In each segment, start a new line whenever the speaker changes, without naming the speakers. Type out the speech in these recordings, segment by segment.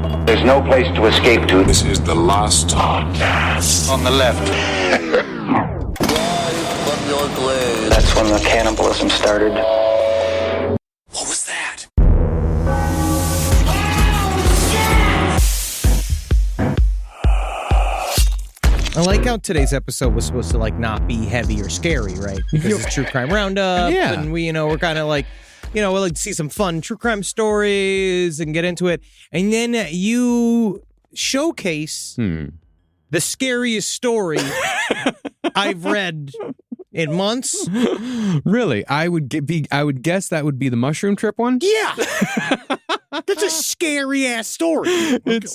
There's no place to escape to.
This is the last podcast.
On the left. That's when the cannibalism started.
What was that?
I like how today's episode was supposed to not be heavy or scary, right? Because it's True Crime Roundup, and we're kind of we like to see some fun true crime stories and get into it. And then you showcase the scariest story I've read in months.
Really? I would guess that would be the mushroom trip one?
Yeah. That's a scary ass story.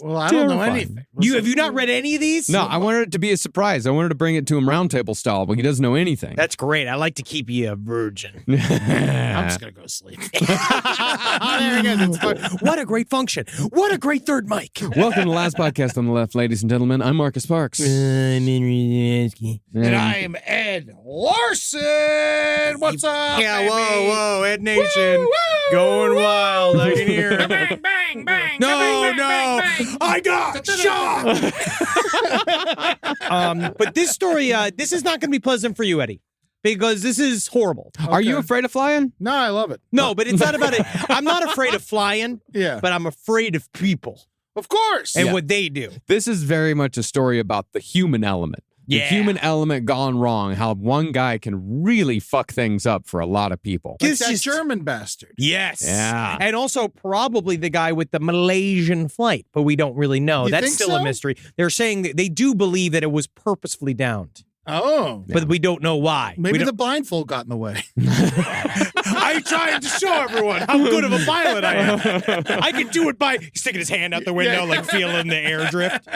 Well, I don't know anything.
Have you not read any of these?
No, I wanted it to be a surprise. I wanted to bring it to him roundtable style, but he doesn't know anything.
That's great. I like to keep you a virgin.
I'm just going to go sleep.
There we go. What a great function. What a great third mic.
Welcome to the last podcast on the left, ladies and gentlemen. I'm Marcus Parks.
I'm Henry Zansky.
And I'm Ed Larson. What's up,
Yeah,
baby?
whoa, Ed Nation. Going wild. I can hear it.
Bang, bang, bang.
No,
bang,
no.
bang, bang.
I got shot. But this story, this is not going to be pleasant for you, Eddie, because this is horrible.
Are you afraid of flying?
No, I love it.
No, but it's not about it. I'm not afraid of flying,
Yeah.
but I'm afraid of people
Of course.
and what they do.
This is very much a story about the human element.
Yeah.
The human element gone wrong, how one guy can really fuck things up for a lot of people.
Like
This
that
is-
German bastard.
Yes.
Yeah.
And also probably the guy with the Malaysian flight, but we don't really know.
You
That's
think
still
so?
a mystery. They're saying that they do believe that it was purposefully downed,
Oh.
but we don't know why.
Maybe the blindfold got in the way.
I'm trying to show everyone how good of a pilot I am. I can do it by sticking his hand out the window, feeling the air drift.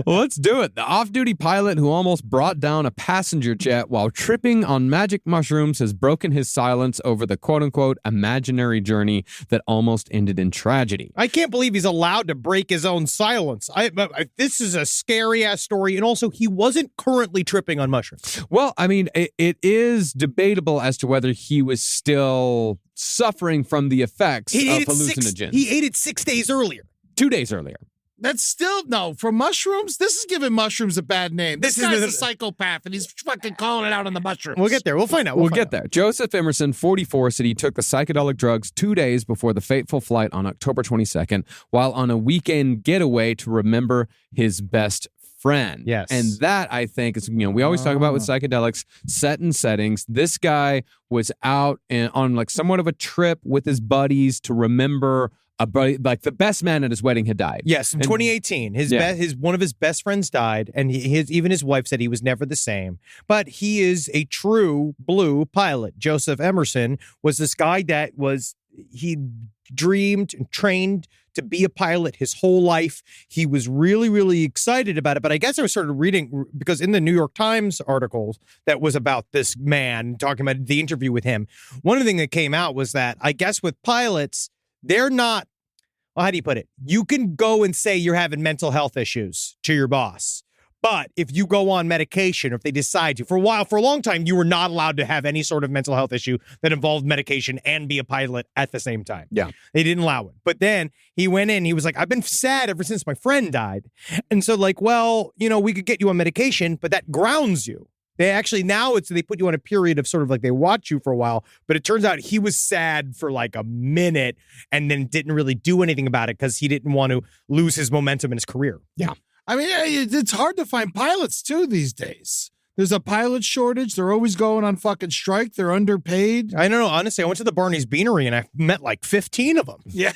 Well, let's do it. The off-duty pilot who almost brought down a passenger jet while tripping on magic mushrooms has broken his silence over the quote-unquote imaginary journey that almost ended in tragedy.
I can't believe he's allowed to break his own silence. This is a scary-ass story, and also he wasn't currently tripping on mushrooms.
Well, I mean, it is debatable as to whether he was still suffering from the effects of hallucinogens.
He ate it 6 days earlier.
2 days earlier.
That's still, no, for mushrooms, this is giving mushrooms a bad name. This guy's a psychopath, and he's fucking calling it out on the mushrooms.
We'll get there. We'll find out.
We'll get there. Joseph Emerson, 44, said he took the psychedelic drugs 2 days before the fateful flight on October 22nd while on a weekend getaway to remember his best friend.
Yes.
And that, I think, is, we always talk about with psychedelics, set and settings. This guy was out on somewhat of a trip with his buddies to remember a buddy, the best man at his wedding had died.
Yes, in 2018, one of his best friends died, and even his wife said he was never the same. But he is a true blue pilot. Joseph Emerson was this guy that he dreamed and trained to be a pilot his whole life. He was really, really excited about it. But I guess I started reading, because in the New York Times articles that was about this man, talking about the interview with him, one of the things that came out was that I guess with pilots, they're not, well, how do you put it? You can go and say you're having mental health issues to your boss. But if you go on medication, or if they decide to, for a long time, you were not allowed to have any sort of mental health issue that involved medication and be a pilot at the same time.
Yeah.
They didn't allow it. But then he went in, he was like, I've been sad ever since my friend died. And so we could get you on medication, but that grounds you. They actually, now they put you on a period of sort of they watch you for a while, but it turns out he was sad for a minute and then didn't really do anything about it because he didn't want to lose his momentum in his career.
Yeah.
I mean, it's hard to find pilots, too, these days. There's a pilot shortage. They're always going on fucking strike. They're underpaid.
I don't know. Honestly, I went to the Barney's Beanery and I met 15 of them.
Yeah.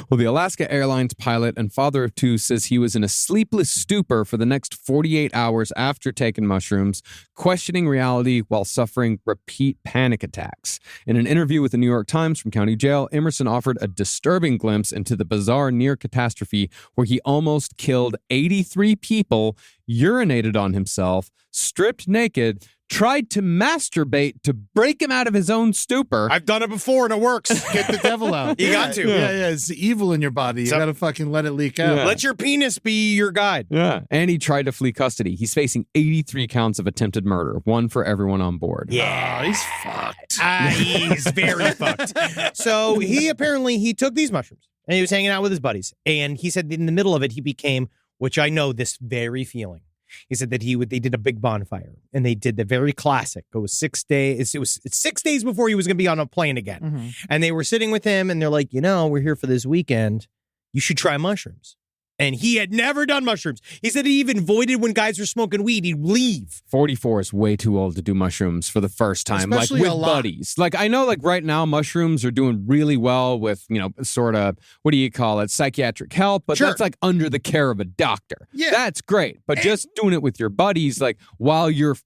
Well, the Alaska Airlines pilot and father of two says he was in a sleepless stupor for the next 48 hours after taking mushrooms, questioning reality while suffering repeat panic attacks. In an interview with the New York Times from county jail, Emerson offered a disturbing glimpse into the bizarre near catastrophe where he almost killed 83 people, urinated on himself, stripped naked, tried to masturbate to break him out of his own stupor.
I've done it before and it works.
Get the devil out.
You got to.
Yeah. It's evil in your body. You got to fucking let it leak out.
Yeah.
Let your penis be your guide.
Yeah. And he tried to flee custody. He's facing 83 counts of attempted murder, one for everyone on board.
Yeah.
Oh, he's fucked.
He's very fucked. So he took these mushrooms And he was hanging out with his buddies. And he said in the middle of it, he became, which I know this very feeling. He said that they did a big bonfire and they did the very classic. It was 6 days. It's 6 days before he was going to be on a plane again.
Mm-hmm.
And they were sitting with him and they're like, we're here for this weekend. You should try mushrooms. And he had never done mushrooms. He said he even avoided when guys were smoking weed. He'd leave.
44 is way too old to do mushrooms for the first time,
Especially
like
a
with
lot.
buddies. Like I know like right now mushrooms are doing really well with, sort of, what do you call it? Psychiatric help, but
Sure.
that's like under the care of a doctor.
Yeah.
That's great. But just doing it with your buddies, like while you're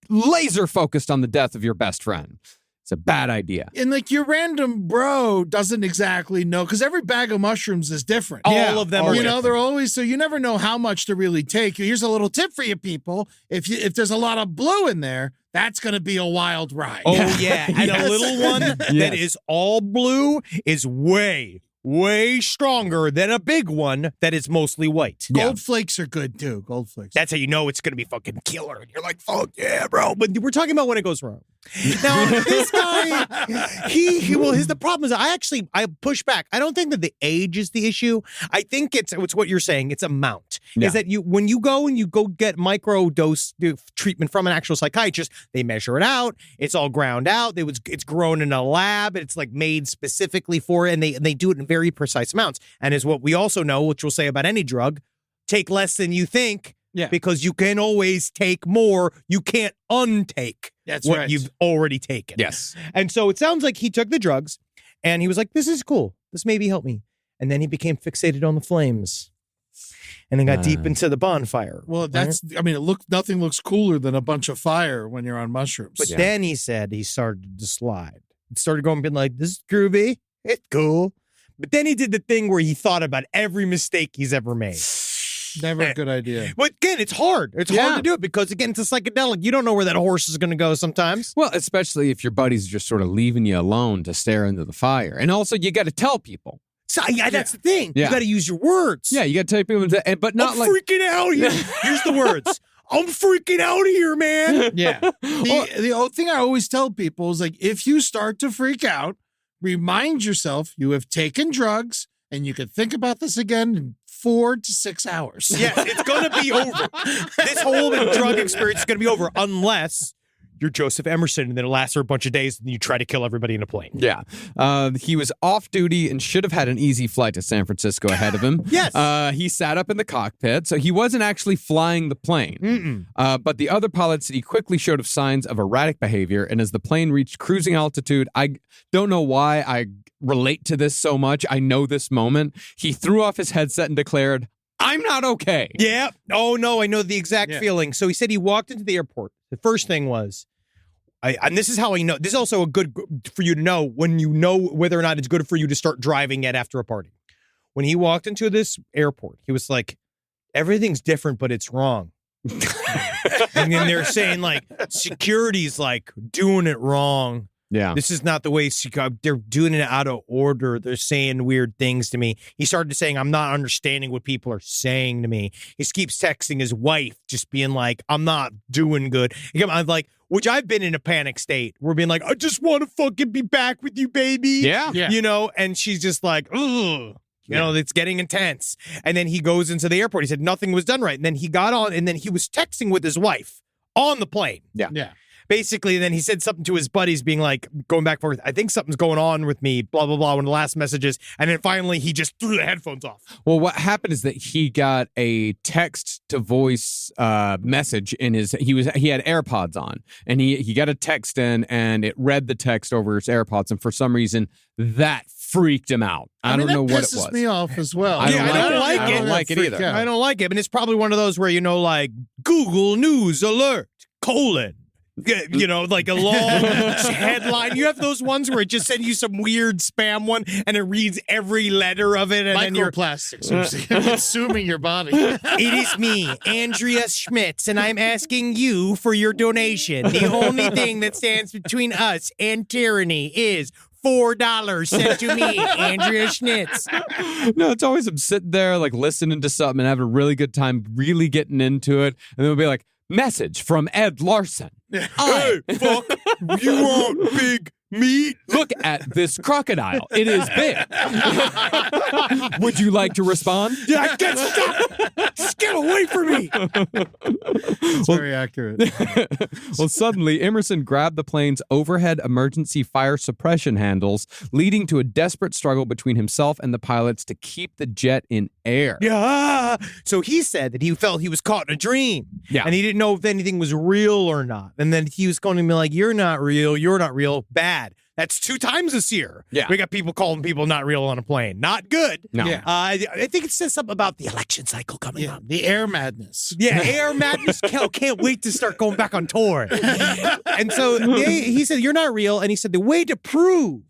laser focused on the death of your best friend. It's a bad idea.
And like your random bro doesn't exactly know because every bag of mushrooms is different.
All of them are different.
they're always so you never know how much to really take. Here's a little tip for you people: if there's a lot of blue in there, that's going to be a wild ride.
Oh, yeah. And
Yes.
a little one that
Yes.
is all blue is way stronger than a big one that is mostly white.
Gold flakes are good too. Gold flakes.
That's how you know it's going to be fucking killer. And you're like, fuck yeah, bro. But we're talking about when it goes wrong. Now, this guy, the problem is I push back. I don't think that the age is the issue. I think it's what you're saying. It's amount.
Yeah.
Is that when you go get micro dose treatment from an actual psychiatrist, they measure it out. It's all ground out. It's grown in a lab. It's like made specifically for it. And they do it in very precise amounts. And is what we also know, which we'll say about any drug, take less than you think.
Yeah.
Because you can always take more. You can't untake
That's
what
right.
you've already taken.
Yes.
And so it sounds like he took the drugs and he was like, this is cool. This maybe help me. And then he became fixated on the flames and then got deep into the bonfire.
Well, nothing looks cooler than a bunch of fire when you're on mushrooms.
But then he said he started to slide. It started going, being like, this is groovy. It's cool. But then he did the thing where he thought about every mistake he's ever made.
Never a good idea.
But again, it's hard. It's hard to do it because, again, it's a psychedelic. You don't know where that horse is going to go sometimes.
Well, especially if your buddies are just sort of leaving you alone to stare into the fire. And also, you got to tell people.
So, that's the thing.
Yeah.
You got to use your words.
Yeah, you got to tell people, but not
I'm
like.
freaking out here. Here's the words. I'm freaking out here, man.
Yeah. The old thing I always tell people is like, if you start to freak out, remind yourself you have taken drugs and you can think about this again in 4 to 6 hours.
Yes, it's going to be over. This whole drug experience is going to be over unless you're Joseph Emerson and then it lasts for a bunch of days and you try to kill everybody in a plane.
Yeah. He was off duty and should have had an easy flight to San Francisco ahead of him.
Yes.
He sat up in the cockpit, so he wasn't actually flying the plane. But the other pilot said he quickly showed signs of erratic behavior, and as the plane reached cruising altitude, I don't know why I relate to this so much. I know this moment. He threw off his headset and declared, "I'm not okay."
Yeah. Oh, no, I know the exact feeling. So he said he walked into the airport. The first thing was, and this is how I know, this is also a good for you to know when you know whether or not it's good for you to start driving it after a party. When he walked into this airport, he was like, everything's different, but it's wrong. And then they're saying like, security's like doing it wrong.
Yeah.
This is not the way they're doing it out of order. They're saying weird things to me. He started saying, I'm not understanding what people are saying to me. He keeps texting his wife, just being like, I'm not doing good. I'm like, which I've been in a panic state. We're being like, I just want to fucking be back with you, baby.
Yeah.
You know, and she's just like, ugh. You know, it's getting intense. And then he goes into the airport. He said nothing was done right. And then he got on and then he was texting with his wife on the plane.
Yeah.
Basically, then he said something to his buddies being like, going back and forth, I think something's going on with me, blah, blah, blah, one of the last messages. And then finally, he just threw the headphones off.
Well, what happened is that he got a text to voice message in he had AirPods on, and he got a text in, and it read the text over his AirPods, and for some reason that freaked him out. I don't know what it was.
Pisses me off as well.
I don't
like it
either.
I don't like it. And it's probably one of those where, you know, like Google News Alert, : you know, like a long headline. You have those ones where it just sends you some weird spam one and it reads every letter of it. And then you're
Microplastics are consuming your body.
It is me, Andrea Schmitz, and I'm asking you for your donation. The only thing that stands between us and tyranny is $4 sent to me, Andrea Schmitz.
No, it's always I'm sitting there like listening to something and having a really good time, really getting into it, and then we'll be like, message from Ed Larson.
Hey, fuck, you want big Me?
Look at this crocodile. It is big. Would you like to respond?
Yeah, I can't stop. Just get away from me.
It's very accurate.
Well, suddenly, Emerson grabbed the plane's overhead emergency fire suppression handles, leading to a desperate struggle between himself and the pilots to keep the jet in air.
Yeah. So he said that he felt he was caught in a dream.
Yeah.
And he didn't know if anything was real or not. And then he was going to be like, you're not real, bad. That's 2 times this year.
Yeah.
We got people calling people not real on a plane. Not good.
No.
Yeah.
I think it says something about the election cycle coming
Yeah,
up.
the air madness.
Yeah, Air Madness. Can't wait to start going back on tour. And so he said, you're not real. And he said the way to prove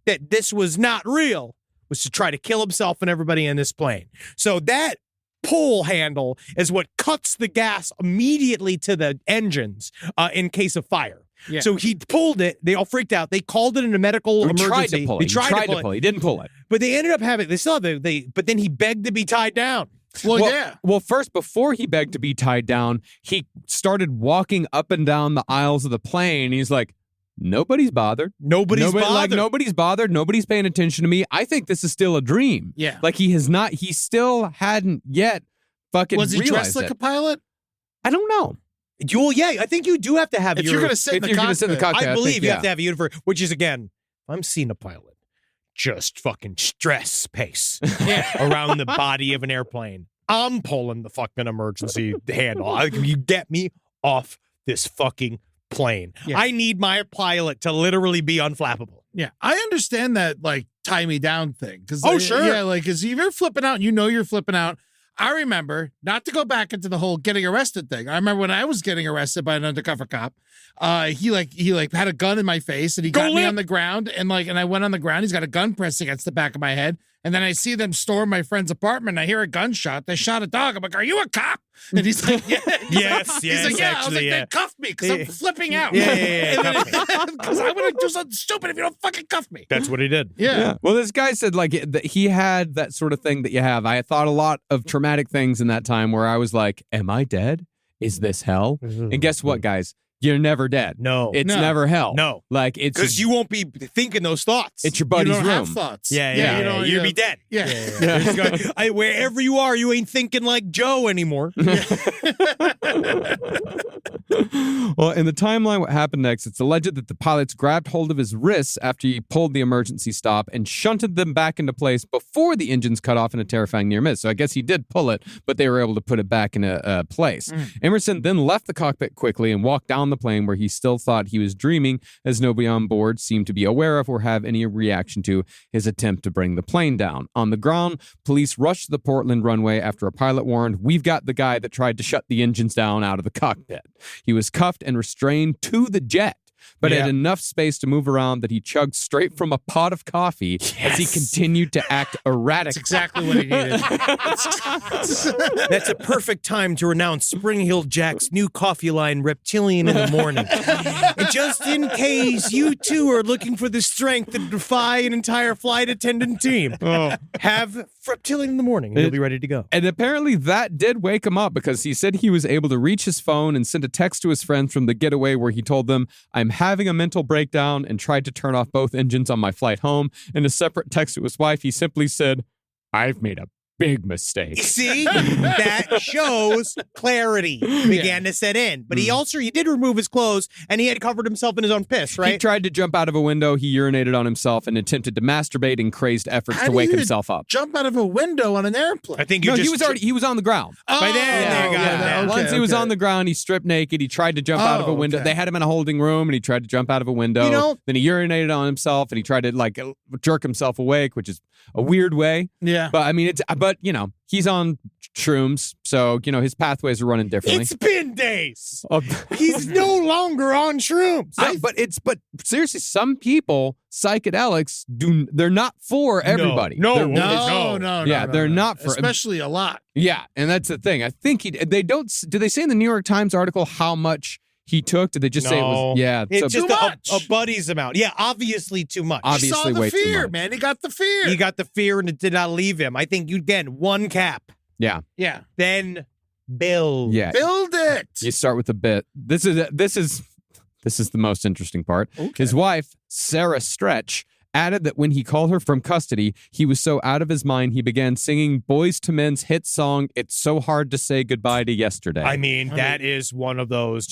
that this was not real was to try to kill himself and everybody in this plane. So that pull handle is what cuts the gas immediately to the engines in case of fire.
Yeah.
So he pulled it. They all freaked out. They called it an medical
He
emergency.
tried to pull it.
They tried to pull it.
He didn't pull it.
But they ended up having, they still have but then he begged to be tied down.
Well, yeah.
Well, first, before he begged to be tied down, he started walking up and down the aisles of the plane. He's like, nobody's bothered.
Nobody's bothered.
Like, nobody's bothered. Nobody's paying attention to me. I think this is still a dream.
Yeah.
Like, he still hadn't yet fucking
Was he
realized
dressed like
it.
a pilot?
I don't know.
I think you do have to have
If you're going to sit in the cockpit.
I believe
think,
you have to have a uniform, which is, again, I'm seeing a pilot just fucking stress pace around the body of an airplane. I'm pulling the fucking emergency handle. You get me off this fucking plane.
Yeah.
I need my pilot to literally be unflappable.
Yeah, I understand that, like, tie me down thing.
Sure.
Yeah, like, because if you're flipping out, you know you're flipping out. I remember, not to go back into the whole getting arrested thing. I remember when I was getting arrested by an undercover cop, he had a gun in my face and he got me on the ground and I went on the ground. He's got a gun pressed against the back of my head. And then I see them storm my friend's apartment. I hear a gunshot. They shot a dog. I'm like, "Are you a cop?" And he's like, "Yeah."
Yes,
He's like, "Yeah." I was like, "They cuffed me because I'm flipping out." Because I want to do something stupid if you don't fucking cuff me.
That's what he did.
Yeah.
Well, this guy said like that he had that sort of thing that you have. I thought a lot of traumatic things in that time where I was like, am I dead? Is this hell? And guess what, guys? You're never dead.
No.
It's never hell.
No.
Like it's
Because you won't be thinking those thoughts.
it's your buddy's
You don't
room.
have thoughts.
You'll be dead.
Yeah.
Wherever you are, you ain't thinking like Joe anymore.
Well, in the timeline, what happened next, it's alleged that the pilots grabbed hold of his wrists after he pulled the emergency stop and shunted them back into place before the engines cut off in a terrifying near miss. So I guess he did pull it, but they were able to put it back in a place. Emerson then left the cockpit quickly and walked down the plane where he still thought he was dreaming, as nobody on board seemed to be aware of or have any reaction to his attempt to bring the plane down. On the ground, police rushed to the Portland runway after a pilot warned, "We've got the guy that tried to shut the engines down out of the cockpit." He was cuffed and restrained to the jet, but had enough space to move around that he chugged straight from a pot of coffee as he continued to act erratic.
That's exactly what he needed.
That's a perfect time to announce Spring Hill Jack's new coffee line, Reptilian in the Morning. And just in case you too are looking for the strength to defy an entire flight attendant team, have Reptilian in the Morning and you'll be ready to go.
And apparently that did wake him up because he said he was able to reach his phone and send a text to his friends from the getaway where he told them, "I'm having a mental breakdown," and tried to turn off both engines on my flight home. In a separate text to his wife, he simply said, "I've made a big mistake."
See, that shows clarity began to set in. But he did remove his clothes and he had covered himself in his own piss, right?
He tried to jump out of a window. He urinated on himself and attempted to masturbate in crazed efforts to wake himself up.
Jump out of a window on an airplane.
I think
he was on the ground.
By then,
Once he was on the ground, he stripped naked. He tried to jump out of a window. They had him in a holding room and he tried to jump out of a window. Then he urinated on himself and he tried to jerk himself awake, which is a weird way.
Yeah.
But I mean, he's on shrooms, so his pathways are running differently.
It's been days. He's no longer on shrooms.
But seriously, some people, psychedelics they're not for everybody.
No.
They're not for,
especially a lot.
Yeah, and that's the thing. I think they don't. Do they say in the New York Times article how much he took? Did they just say it was? Yeah,
it's
too much.
a buddy's amount. Yeah, obviously too much.
He saw the fear, man. He got the fear.
He got the fear and it did not leave him. I think one cap.
Yeah.
Then build.
Yeah.
Build it.
You start with a bit. This is This is the most interesting part.
Okay.
His wife, Sarah Stretch, added that when he called her from custody, he was so out of his mind he began singing Boyz II Men's hit song, It's So Hard to Say Goodbye to Yesterday.
I mean, that is one of those.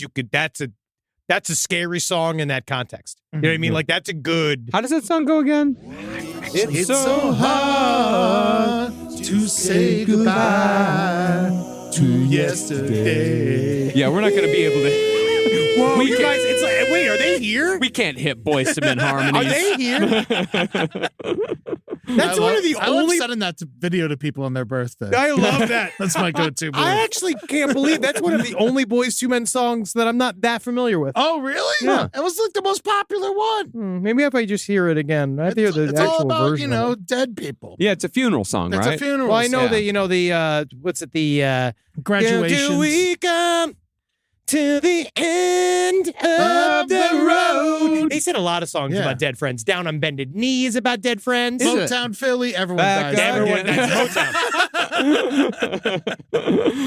That's a scary song in that context. You know what I mean? Like, that's a good.
How does that song go again?
It's so hard to say goodbye to yesterday.
Yeah, we're not going to be able to.
Whoa,
We
you
can-
guys, it's like, wait, are they here?
We can't hit Boyz II Men harmonies.
Are they here? That's one of the
I love
only.
sending that video to people on their birthday.
I love that.
That's my go-to. Move.
I actually can't believe that's one of the only Boyz II Men songs that I'm not that familiar with.
Oh, really?
Yeah.
It was like the most popular one.
Maybe if I just hear it again, I have to hear the
It's
actual
all about,
version.
you
of
know,
it.
dead people.
Yeah, it's a funeral song,
It's
right?
a funeral.
Well, I know
Yeah.
that the what's it the
Graduations.
Do we come to the end of the road? They said a lot of songs
Yeah.
about dead friends. Down on bended knees about dead friends.
Motown Philly, everyone
Back
dies.
Everyone
again.
dies. Motown.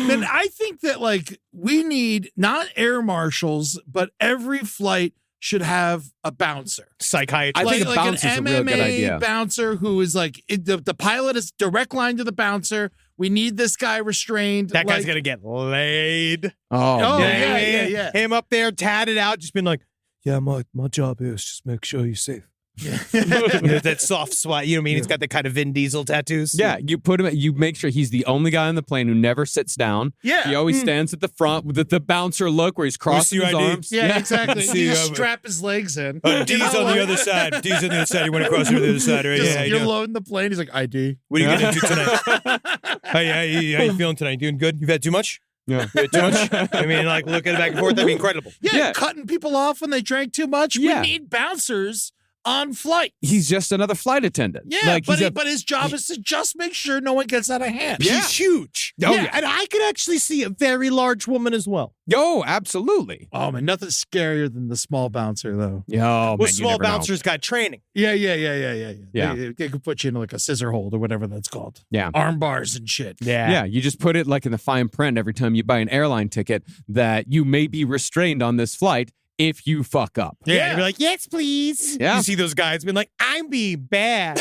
Then I think that like we need not air marshals, but every flight should have a bouncer.
Psychiatrist.
I think a
like
bouncer's
an
a real good
MMA
idea.
bouncer who is like the pilot is direct line to the bouncer. We need this guy restrained.
that guy's
like,
gonna get laid.
Oh,
man.
yeah.
Him up there, tatted out, just been like, yeah, my job here is just make sure you're safe. You know, that soft swat. You know what I mean? He's got the kind of Vin Diesel tattoos.
Yeah, you put him. You make sure he's the only guy on the plane who never sits down.
Yeah.
He always stands at the front with the bouncer look where he's crossing his
your ID?
arms.
Yeah, exactly.
See,
You just strap his legs in.
D's on the other side. D's on the other side. You want to cross over to the other side, right?
Just,
Yeah,
you're
yeah.
loading the plane. He's like, ID.
What are you gonna do tonight? How you feeling tonight? Doing good? You've had too much?
Yeah.
You had too much? I mean, like looking back and forth, that'd be incredible.
Yeah,
Yeah.
cutting people off when they drank too much.
Yeah.
We need bouncers on flight.
He's just another flight attendant.
Yeah,
like
but,
he's a-
but his job is to just make sure no one gets out of hand.
Yeah.
He's huge.
Oh, yeah.
And I could actually see a very large woman as well.
Oh, absolutely.
Oh man, nothing scarier than the small bouncer though.
Yeah, oh,
Well,
man, you
small
never know.
bouncers got training.
Yeah.
Yeah.
They could put you in like a scissor hold or whatever that's called.
Yeah.
Arm bars and shit.
Yeah, you just put it like in the fine print every time you buy an airline ticket that you may be restrained on this flight if you fuck up.
Yeah, you'd be like, yes, please.
Yeah.
You see those guys being like, I'm being bad.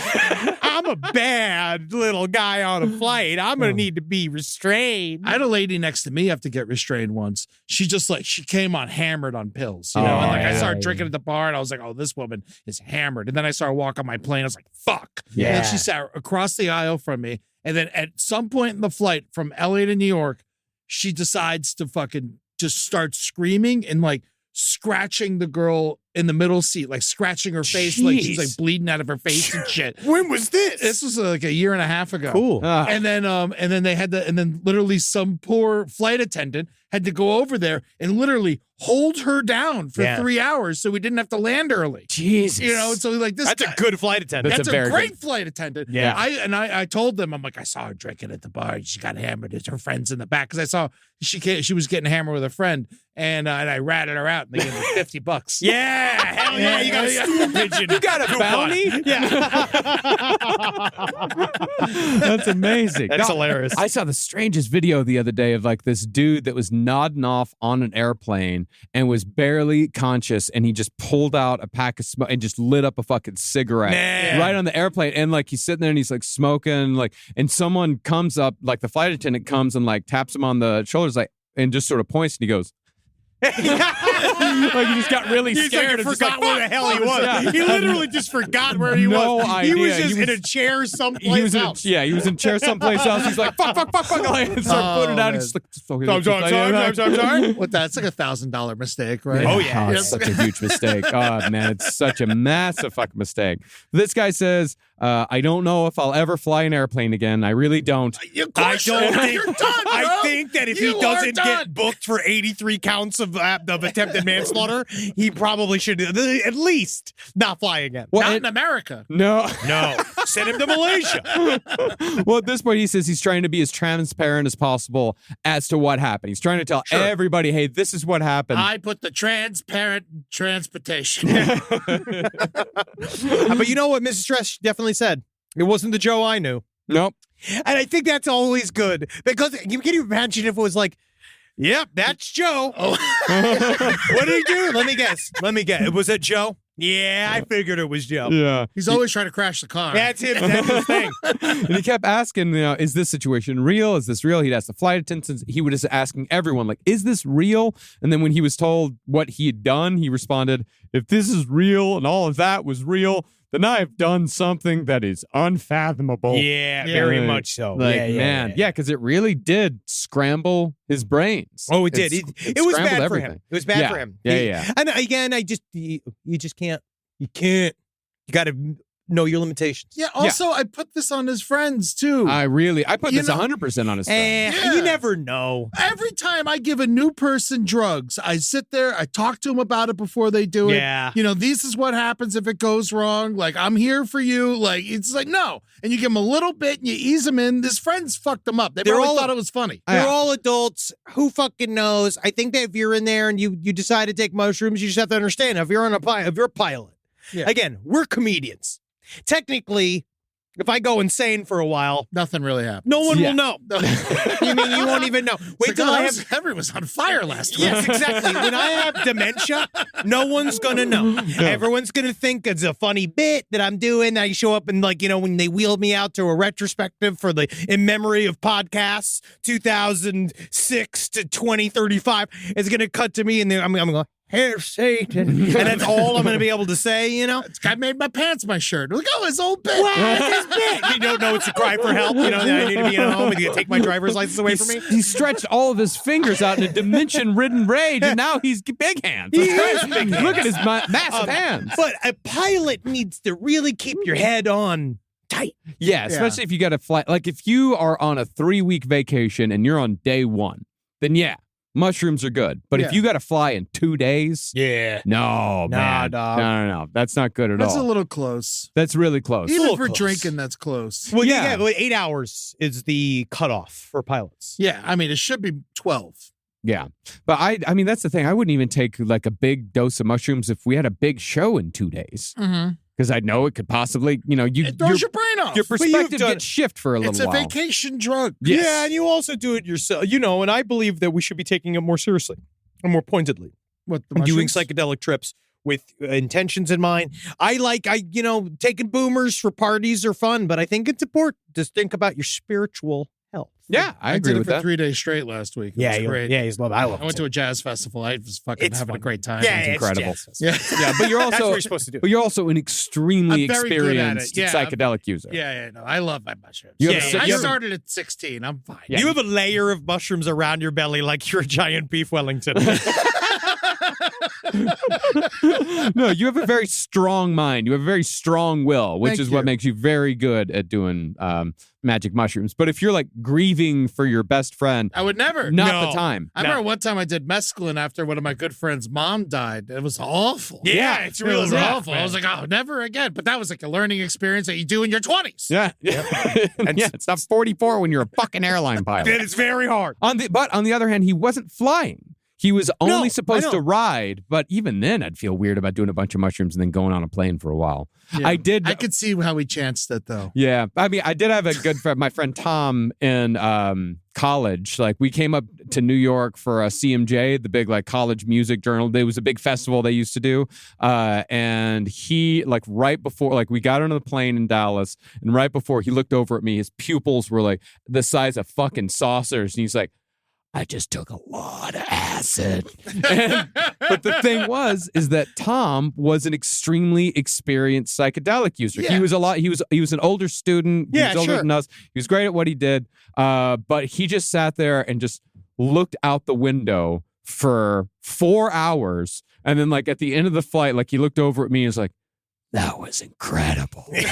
I'm a bad little guy on a flight. I'm going to need to be restrained.
I had a lady next to me have to get restrained once. She just like she came on hammered on pills, you know.
Oh,
and like I
yeah.
started drinking at the bar, and I was like, "Oh, this woman is hammered." And then I started walking my plane. I was like, "Fuck!"
Yeah.
And then she sat across the aisle from me, and then at some point in the flight from LA to New York, she decides to fucking just start screaming and like scratching the girl in the middle seat, like scratching her face, like she's
Jeez.
like bleeding out of her face and shit.
When was this?
This was like a year and a half ago.
cool.
Ah,
And then they had and then literally some poor flight attendant had to go over there and literally hold her down for
Yeah.
3 hours so we didn't have to land early.
Jesus.
You know, so like this
That's
guy-
a good flight attendant.
that's
a
a
very
great
good-
flight attendant.
Yeah.
I told them, I'm like, I saw her drinking at the bar. She got hammered. It's her friends in the back. Cause I saw she was getting hammered with a friend and I ratted her out and they gave me $50.
Yeah, hell yeah. You got a stool pigeon.
You got a bounty?
Yeah.
That's amazing.
That's
No,
hilarious.
I saw the strangest video the other day of like this dude that was nodding off on an airplane and was barely conscious, and he just pulled out a pack of smoke and just lit up a fucking cigarette
Man.
right on the airplane. And like he's sitting there and he's like smoking, like, and someone comes up, like the flight attendant comes and like taps him on the shoulders, like, and just sort of points and he goes, like he just got really
He's
scared
like,
and just
forgot
like,
where the hell he was.
Yeah.
He literally just forgot where he
No
was. He
idea.
was just
He
in a
was-
chair
he
someplace
was in a,
else.
yeah, he was in a chair someplace else. He's like, fuck, like, and started putting it out.
man.
He's like,
I'm sorry.
What that's like $1,000 mistake, right?
Oh, yeah.
it's such a huge mistake. Oh, man, it's such a massive fucking mistake. This guy says, I don't know if I'll ever fly an airplane again. I really don't.
Of
I
course
don't think.
you're done,
I
bro.
think that if
You
he
are
doesn't
done.
get booked for 83 counts of attempted manslaughter, he probably should at least not fly again.
Well,
Not
and-
in America.
no.
No, send him to Malaysia.
Well, at this point, he says he's trying to be as transparent as possible as to what happened. He's trying to tell everybody, hey, this is what happened.
I put the transparent transportation.
But you know what Mrs. Stress definitely said? It wasn't the Joe I knew.
Nope.
And I think that's always good because you can imagine if it was like, Yep, that's Joe.
Oh.
What did he do? Let me guess. Was it Joe? Yeah, I figured it was Joe.
Yeah.
He's always trying to crash the car.
That's him. That's his thing.
And he kept asking, is this situation real? Is this real? He'd ask the flight attendants. He would just asking everyone, like, is this real? And then when he was told what he had done, he responded, if this is real and all of that was real, then I have done something that is unfathomable.
Yeah, very much so.
Like,
yeah,
yeah, because it really did scramble his brains.
Oh, it did. It was
scrambled
bad
everything.
for him. It was bad for him.
Yeah.
And again, you just can't. You can't. You got to know your limitations.
Yeah, also, I put this on his friends, too.
I put this 100% on his friends.
You never know.
Every time I give a new person drugs, I sit there, I talk to them about it before they do it.
Yeah.
This is what happens if it goes wrong. Like, I'm here for you. Like, it's like, no. And you give them a little bit and you ease them in. His friends fucked them up. They probably thought it was funny.
They're all adults. Who fucking knows? I think that if you're in there and you decide to take mushrooms, you just have to understand if you're a pilot.
Yeah.
Again, we're comedians. Technically, if I go insane for a while,
Nothing really happened.
no one will know. You mean you won't even know? Wait till I have.
Everyone's on fire last week.
Yes, exactly. When I have dementia, no one's gonna know. Everyone's gonna think it's a funny bit that I'm doing. I show up and when they wheeled me out to a retrospective for the In Memory of Podcasts 2006 to 2035, it's gonna cut to me and I'm gonna go, "Hair Satan," and that's all I'm going to be able to say,
This guy made my pants my shirt. Like, his old bit.
It's his bit. You don't know it's a cry for help. That I need to be at home and you take my driver's license away from me.
He stretched all of his fingers out in a dimension-ridden rage, and now he's big hands.
He is big hands.
Look at his massive hands.
But a pilot needs to really keep your head on tight.
Yeah, especially if you got to fly. Like, if you are on a 3-week vacation and you're on day 1, then mushrooms are good. But if you got to fly in 2 days, no, man. No. That's not good at all.
That's a little close.
That's really close.
Even for drinking, that's close.
Well, yeah, 8 hours is the cutoff for pilots.
Yeah, I mean, it should be 12.
Yeah. But I mean, that's the thing. I wouldn't even take like a big dose of mushrooms if we had a big show in 2 days.
Mm-hmm.
Because I know it could possibly,
it throws your brain off.
Your perspective gets shift for a little while.
It's a vacation drug.
Yes.
Yeah, and you also do it yourself. And I believe that we should be taking it more seriously and more pointedly.
What, the
I'm doing
mushrooms?
psychedelic trips with intentions in mind. Taking boomers for parties are fun, but I think it's important to think about your spiritual health.
Yeah, I agree
did
with
it for
that.
3 days straight last week. It was great.
Yeah, he's love. I love.
I went to a jazz festival. I was fucking having a great time.
Yeah,
It's incredible.
Yeah.
Yeah, but you're
That's
also
what you're supposed to do.
But you're also an extremely
I'm very good at it.
experienced
Yeah,
psychedelic user.
Yeah, no, I love my mushrooms.
You
have a-
I
you have a-
started at 16. I'm fine.
You have a layer of mushrooms around your belly like you're a giant beef Wellington.
No, you have a very strong mind. You have a very strong will, which
Thank
is
you.
what makes you very good at doing magic mushrooms. But if you're like grieving for your best friend,
I would never.
not the time.
I remember one time I did mescaline after one of my good friends' mom died. It was awful.
Yeah, it's
It
real
was
rough,
awful.
man.
I was like, oh, never again. But that was like a learning experience that you do in your 20s.
Yeah. Yeah, it's not 44 when you're a fucking airline pilot.
It's very hard.
But on the other hand, he wasn't flying. He was only
I
supposed
know.
to ride, but even then, I'd feel weird about doing a bunch of mushrooms and then going on a plane for a while.
Yeah.
I did.
I could see how he chanced it, though.
Yeah. I mean, I did have a good friend, my friend Tom in college. Like, we came up to New York for a CMJ, the big like college music journal. There was a big festival they used to do. And he, like, right before, like, we got on the plane in Dallas, and right before he looked over at me, his pupils were like the size of fucking saucers. And he's like, I just took a lot of acid. But the thing is that Tom was an extremely experienced psychedelic user.
Yeah.
He was an older student. He
Yeah,
was older
sure.
than us. He was great at what he did. But he just sat there and just looked out the window for 4 hours. And then, like, at the end of the flight, like, he looked over at me and was like, that was incredible.
Jesus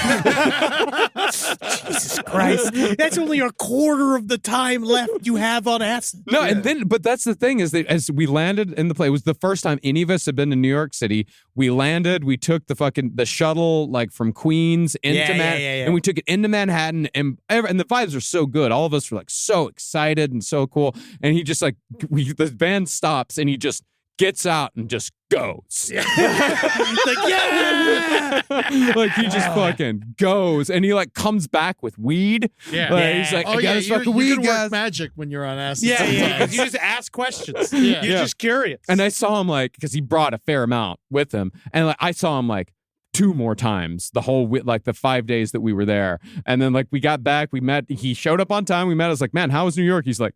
Christ. That's only a quarter of the time left you have on acid.
No, but that's the thing is that as we landed in the plane, it was the first time any of us had been to New York City. We landed, we took the shuttle like from Queens into Manhattan, and we took it into Manhattan, and the vibes are so good. All of us were like so excited and so cool. And he just like the van stops and he just gets out and just goes.
like, yeah.
Like he just fucking goes, and he like comes back with weed.
Yeah.
Like, he's like, I got his fucking weed,
you can
guys.
work magic when you're on acid.
Yeah,
sometimes.
yeah. 'Cause you just ask questions.
Yeah.
You're just curious.
And I saw him like, because he brought a fair amount with him, and like I saw him like 2 more times the whole like the 5 days that we were there. And then like we got back, we met. He showed up on time. We met. I was like, man, how was New York? He's like,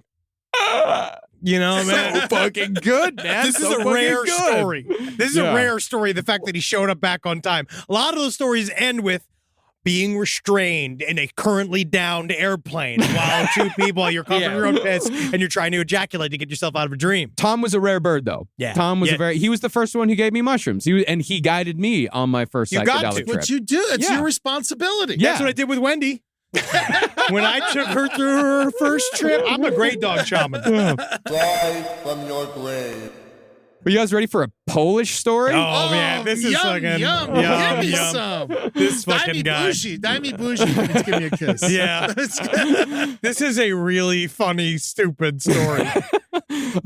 you know, man.
so fucking good, man.
This is
So
a
fucking
rare
good.
story. This is
Yeah.
a rare story. The fact that he showed up back on time. A lot of those stories end with being restrained in a currently downed airplane while you're covering your own piss and you're trying to ejaculate to get yourself out of a dream.
Tom was a rare bird, though.
Yeah.
Tom was
Yeah.
he was the first one who gave me mushrooms. He guided me on my first
You got
psychedelic
to.
trip.
What you do, it's
Yeah.
your responsibility.
Yeah.
That's what I did with Wendy. When I took her through her first trip, I'm a great dog shaman.
Rise from your grave.
Are you guys ready for a Polish story?
Oh, man, this is
yum,
fucking
yum.
yum,
Give me
yum.
some.
This
Dime
fucking
me
guy.
bougie. Dime me bougie. Please give me a kiss.
Yeah. This is a really funny, stupid story.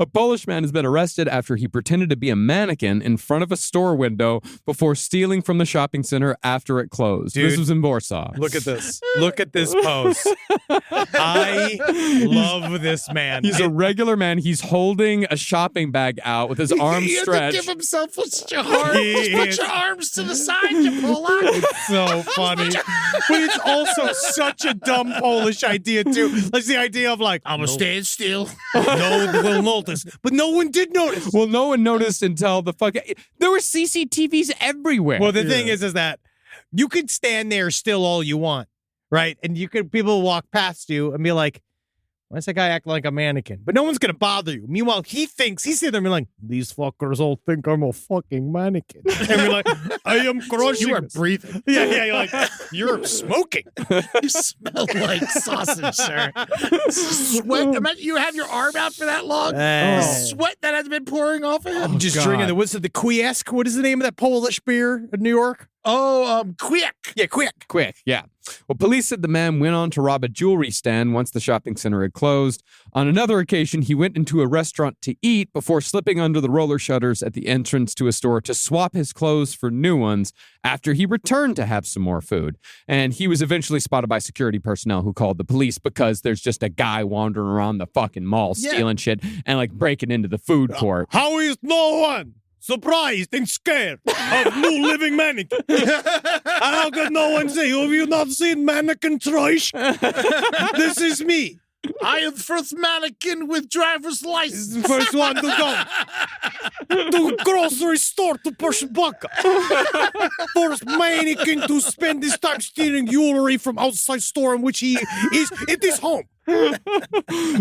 A Polish man has been arrested after he pretended to be a mannequin in front of a store window before stealing from the shopping center after it closed.
Dude.
This was in Warsaw.
Look at this. Look at this pose. I love this man.
He's a regular man. He's holding a shopping bag out with his arms
He had to
stretched.
give himself such a hard.
He
Just put
is-
your arms to the side, you Polak.
It's so funny. But it's also such a dumb Polish idea, too. Like the idea of like,
I'm gonna stand still.
no one will notice. But no one did notice.
Well, no one noticed until the fucking. There were CCTVs everywhere.
Well, the thing is that you could stand there still all you want, right? And people walk past you and be like, why does that guy act like a mannequin? But no one's going to bother you. Meanwhile, he's sitting there and be like, these fuckers all think I'm a fucking mannequin. And we're like, I am crushing
You are
this.
breathing.
Yeah, you're like, you're smoking.
You smell like sausage, sir. Sweat. Imagine you have your arm out for that long. The sweat that has been pouring off of him.
Just
God.
drinking what's it, the Kiesk? What is the name of that Polish beer in New York?
Quick.
Yeah,
Quick, yeah. Well, police said the man went on to rob a jewelry stand once the shopping center had closed. On another occasion, he went into a restaurant to eat before slipping under the roller shutters at the entrance to a store to swap his clothes for new ones after he returned to have some more food. And he was eventually spotted by security personnel who called the police because there's just a guy wandering around the fucking mall stealing shit and like breaking into the food court.
How is no one surprised and scared of new living mannequin? How could no one say, have you not seen mannequin trash? This is me.
I am the first mannequin with driver's
This
license.
is the first one to go to grocery store to push bucka. First mannequin to spend his time stealing jewelry from outside store in which he is at his home.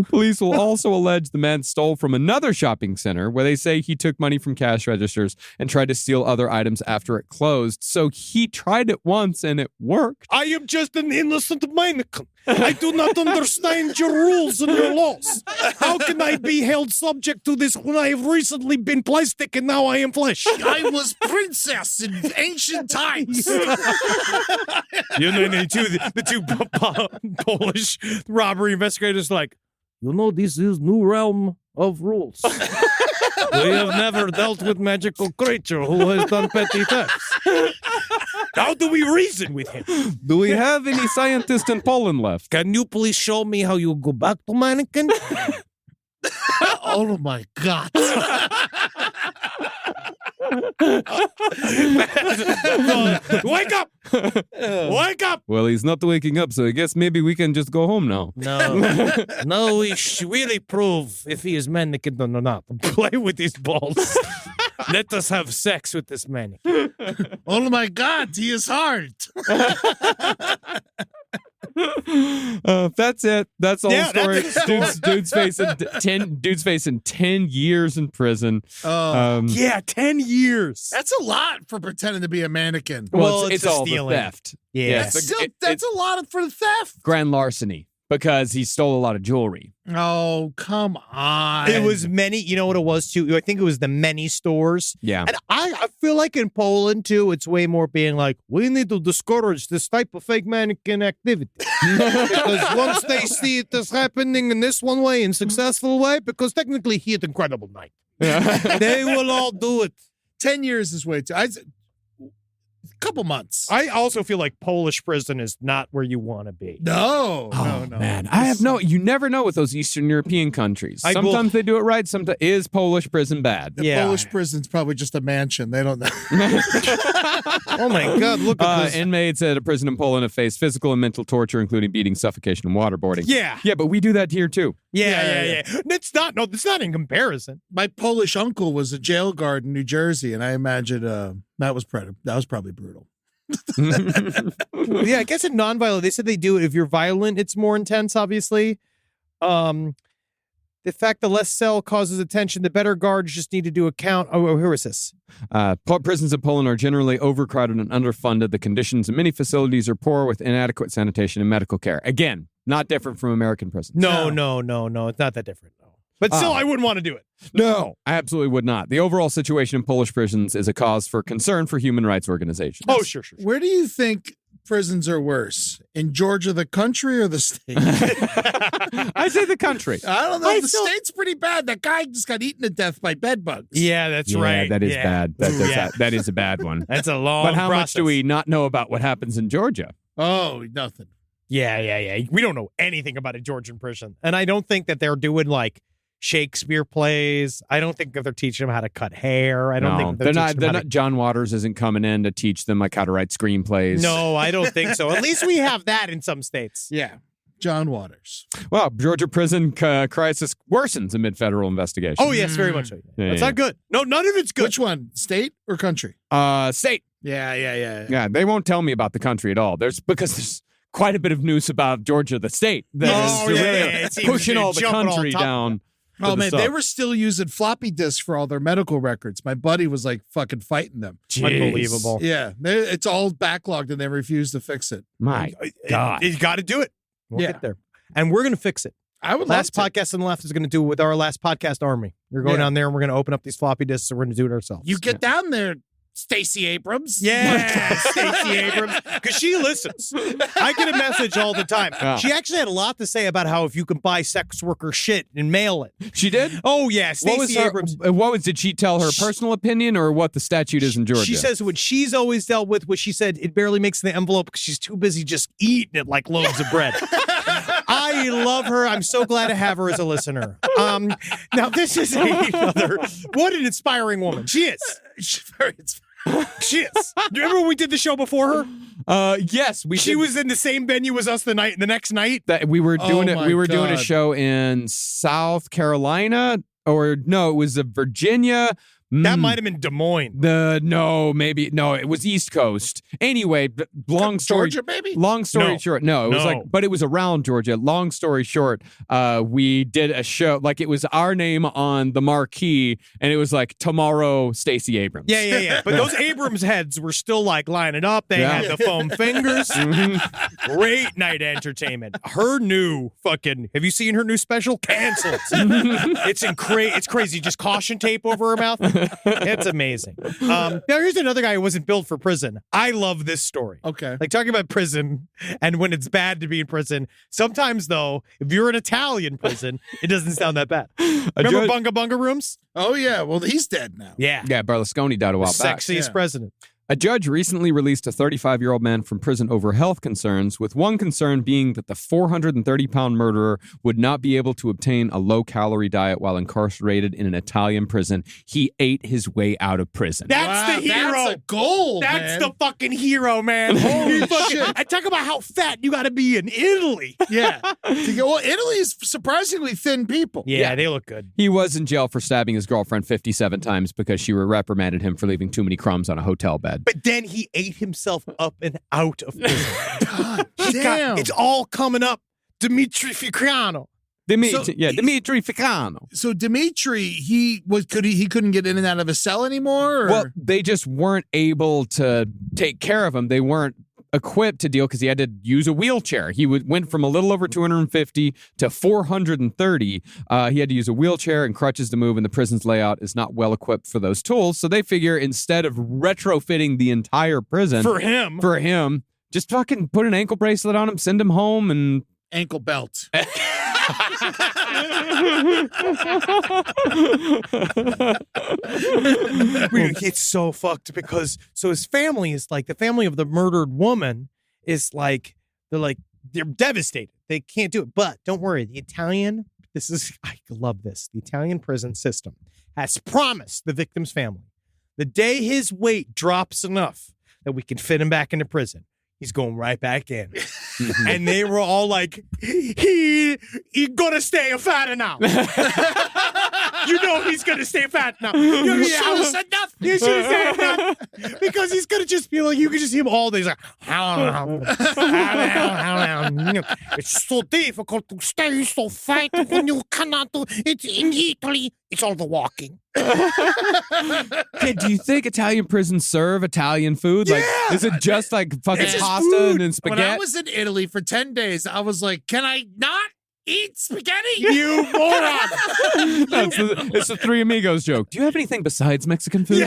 Police will also allege the man stole from another shopping center where they say he took money from cash registers and tried to steal other items after it closed. So he tried it once and it worked.
I am just an innocent mannequin. I do not understand your rules and your laws. How can I be held subject to this when I have recently been plastic and now I am flesh?
I was princess in ancient times.
You know, the two Polish robbery investigators like, this is new realm of rules. We have never dealt with magical creature who has done petty thefts. How do we reason with him?
Do we have any scientists in Poland left?
Can you please show me how you go back to mannequin?
Oh my God.
Wake up! Wake up!
Well, he's not waking up, so I guess maybe we can just go home now.
No, we really prove if he is mannequin or not. Play with his balls. Let us have sex with this mannequin.
Oh my God, he is hard.
That's it. That's the whole
Yeah,
story.
that's the
Dude's facing 10 years in prison.
Oh,
Yeah, 10 years.
that's a lot for pretending to be a mannequin.
Well,
it's
it's
all the
stealing.
theft.
Yeah.
it's
Still,
it's
that's a lot for the theft.
grand larceny because he stole a lot of jewelry.
Oh, come on.
It was many, you know what it was too? I think it was the many stores.
Yeah.
And I feel like in Poland too, it's way more being like, we need to discourage this type of fake mannequin activity. Because once they see it is happening in this one way, in successful way, because technically he had an incredible night. They will all do it.
10 years is way too. Couple months.
I also feel like Polish prison is not where you want to be.
No.
Man, you never know with those Eastern European countries. Sometimes they do it right. Sometimes is Polish prison bad?
The Polish prison's probably just a mansion. They don't know.
Oh my God, look at this.
Inmates at a prison in Poland have faced physical and mental torture, including beating, suffocation, and waterboarding.
Yeah.
Yeah, but we do that here too.
Yeah. It's not in comparison.
My Polish uncle was a jail guard in New Jersey, and I imagine that was probably brutal.
Yeah, I guess in nonviolent, they said they do it. If you're violent, it's more intense, obviously. The fact the less cell causes attention, the better guards just need to do account. Oh, here is this.
Prisons in Poland are generally overcrowded and underfunded. The conditions in many facilities are poor with inadequate sanitation and medical care. Again, not different from American prisons.
No. It's not that different. No. But still, I wouldn't want to do it.
No, I absolutely would not. The overall situation in Polish prisons is a cause for concern for human rights organizations.
Oh, sure.
Where do you think prisons are worse? In Georgia, the country, or the state?
I say the country.
I don't know. The state's pretty bad. That guy just got eaten to death by bed bugs.
Yeah, that's right.
That is bad. That is a bad one.
That's a long
But how
process.
much do we not know about what happens in Georgia?
Oh, nothing.
Yeah. We don't know anything about a Georgian prison. And I don't think that they're doing like Shakespeare plays. I don't think that they're teaching them how to cut hair. I don't think
they're not. John Waters isn't coming in to teach them like how to write screenplays.
No, I don't think so. At least we have that in some states.
Yeah. John Waters.
Well, Georgia prison crisis worsens amid federal investigation.
Oh, yes, very much so. That's not good. No, none of it's good.
Which one? State or country?
State.
Yeah.
Yeah, they won't tell me about the country at all. There's quite a bit of news about Georgia, the state. That is pushing all the country down.
Oh, man, they were still using floppy disks for all their medical records. My buddy was like fucking fighting them.
Jeez. Unbelievable.
Yeah, it's all backlogged and they refuse to fix it.
My God.
You got to do it. We'll get there. And we're going to fix it.
I would
Last
love to.
podcast on the left is going to do it with our last podcast army. We're going down there and we're going to open up these floppy disks and we're going to do it ourselves.
You get down there, Stacey Abrams.
Yeah, Stacey Abrams. Because she listens. I get a message all the time.
Yeah.
She actually had a lot to say about how if you can buy sex worker shit and mail it.
She did?
Oh, yeah. Stacey Abrams.
Did she tell her personal opinion or what the statute is in Georgia?
She says what she's always dealt with, what she said, it barely makes the envelope because she's too busy just eating it like loaves of bread. I love her. I'm so glad to have her as a listener. Now, this is another. What an inspiring woman. She is.
She's very inspiring.
She is. Do you remember when we did the show before her?
Yes, we.
She was in the same venue as us the next night.
That we were doing it.
my
We were doing a
God.
show in South Carolina, or no, it was Virginia.
That might have been Des Moines.
It was East Coast. Anyway, long story.
Georgia, baby?
Long story
No.
short, no, it was
No.
but it was around Georgia. Long story short, we did a show, like it was our name on the marquee, and it was like tomorrow, Stacey Abrams.
Yeah. But those Abrams heads were still like lining up. They had the foam fingers. Great night entertainment. Her new fucking. Have you seen her new special? Canceled. It's crazy. Just caution tape over her mouth. It's amazing. Now here's another guy who wasn't built for prison. I love this story.
Okay.
Like talking about prison and when it's bad to be in prison. Sometimes though, if you're in Italian prison, it doesn't sound that bad. Remember Bunga Bunga Rooms?
Oh, yeah. Well, he's dead now.
Yeah.
Yeah, Berlusconi died a while back.
Sexiest president.
A judge recently released a 35-year-old man from prison over health concerns, with one concern being that the 430-pound murderer would not be able to obtain a low-calorie diet while incarcerated in an Italian prison. He ate his way out of prison.
That's the hero.
That's a goal,
That's
man.
the fucking hero, man.
Holy
fucking,
shit.
I talk about how fat you got to be in Italy.
Yeah. Well, Italy is surprisingly thin people.
Yeah, they look good.
He was in jail for stabbing his girlfriend 57 times because she reprimanded him for leaving too many crumbs on a hotel bed.
But then he ate himself up and out of prison.
God damn.
It's all coming up. Dimitri Ficano.
Dimitri Ficano.
So Dimitri, he couldn't get in and out of a cell anymore? Or?
Well, they just weren't able to take care of him. They weren't equipped to deal because he had to use a wheelchair. He went from a little over 250 to 430. He had to use a wheelchair and crutches to move, and the prison's layout is not well equipped for those tools. So they figure instead of retrofitting the entire prison
For him.
just fucking put an ankle bracelet on him, send him home, and
ankle belt.
It's so fucked because his family is like, the family of the murdered woman is like, they're devastated. They can't do it. But don't worry, I love this. The Italian prison system has promised the victim's family the day his weight drops enough that we can fit him back into prison, he's going right back in. And they were all like, he's gonna stay fat now. You know he's gonna stay fat now. You should have said nothing. You should have said nothing. Because he's gonna just be like, you can just see him all day. He's like, it's so difficult to stay so fat when you cannot do it in Italy. It's all the walking.
Okay, do you think Italian prisons serve Italian food? Like, is it just like fucking pasta and then spaghetti?
When I was in Italy for 10 days, I was like, can I not eat spaghetti?
You moron.
It's the Three Amigos joke. Do you have anything besides Mexican food?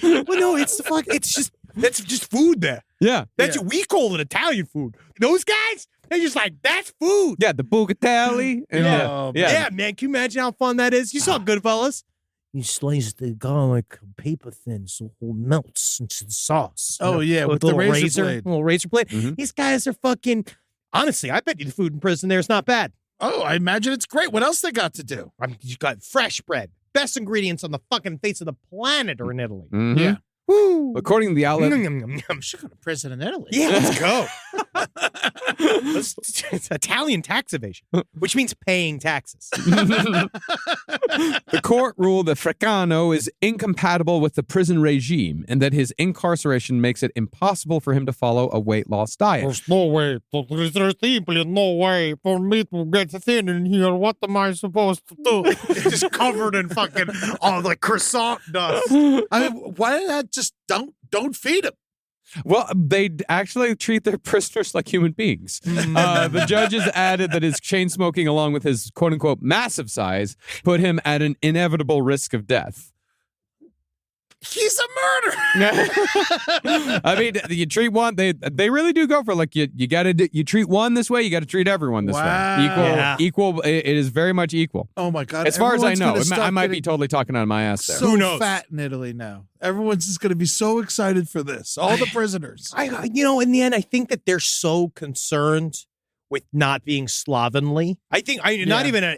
Well, no, that's just food there.
Yeah.
That's what we call it, Italian food. Those guys, they're just like, that's food.
Yeah, the Bucatelli.
Yeah, man. Can you imagine how fun that is? You saw Goodfellas. You slice the garlic paper thin so it melts into the sauce.
Oh, yeah, with the razor blade.
Little razor blade.
Mm-hmm.
These guys are fucking, honestly, I bet you the food in prison there is not bad.
Oh, I imagine it's great. What else they got to do?
You got fresh bread. Best ingredients on the fucking face of the planet are in Italy.
Mhm.
Yeah.
Woo.
According to the outlet,
I'm sure go to prison in Italy.
Yeah, let's go. It's Italian tax evasion, which means paying taxes.
the court ruled that Fracano is incompatible with the prison regime and that his incarceration makes it impossible for him to follow a weight loss diet.
There's no way. There's simply no way for me to get thin in here. What am I supposed to do? Just covered in fucking like croissant dust.
I mean, why did that just don't feed him?
Well, they actually treat their prisoners like human beings. The judges added that his chain smoking, along with his quote unquote massive size, put him at an inevitable risk of death.
He's a murderer.
I mean, you treat one, they really do go for like you treat one this way, you got to treat everyone this way. Equal. It is very much equal.
Oh my God!
As far as I know,
Everyone's gonna
I might
stop
be totally talking out of my ass there.
so
Who knows?
fat in Italy now. Everyone's just going to be so excited for this. All the prisoners.
In the end, I think that they're so concerned with not being slovenly. I think not even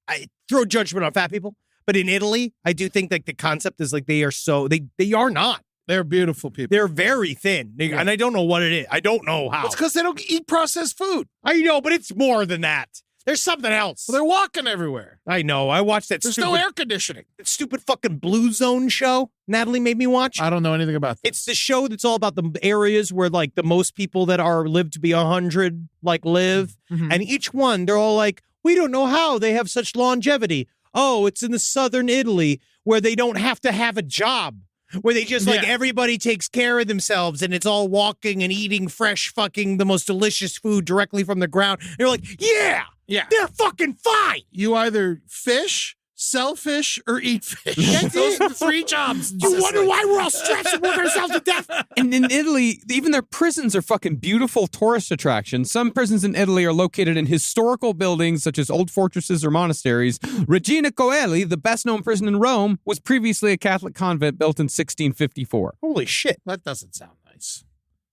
I throw judgment on fat people, but in Italy, I do think that the concept is like they are not.
They're beautiful people.
They're very thin, and I don't know what it is. I don't know how.
It's because they don't eat processed food.
I know, but it's more than that. There's something else.
So they're walking everywhere.
I know. I watched that.
There's no air conditioning.
That stupid fucking Blue Zone show Natalie made me watch.
I don't know anything about this.
It's the show that's all about the areas where like the most people that live to be 100 like live, and each one they're all like, we don't know how they have such longevity. Oh, it's in the southern Italy where they don't have to have a job. Where they just like everybody takes care of themselves and it's all walking and eating fresh fucking the most delicious food directly from the ground. And you're like, yeah, they're fucking fine.
You either fish, sell fish, or eat fish. Those are the three jobs.
You wonder why we're all stressed and working ourselves to death.
And in Italy, even their prisons are fucking beautiful tourist attractions. Some prisons in Italy are located in historical buildings such as old fortresses or monasteries. Regina Coeli, the best-known prison in Rome, was previously a Catholic convent built in 1654.
Holy shit.
That doesn't sound nice.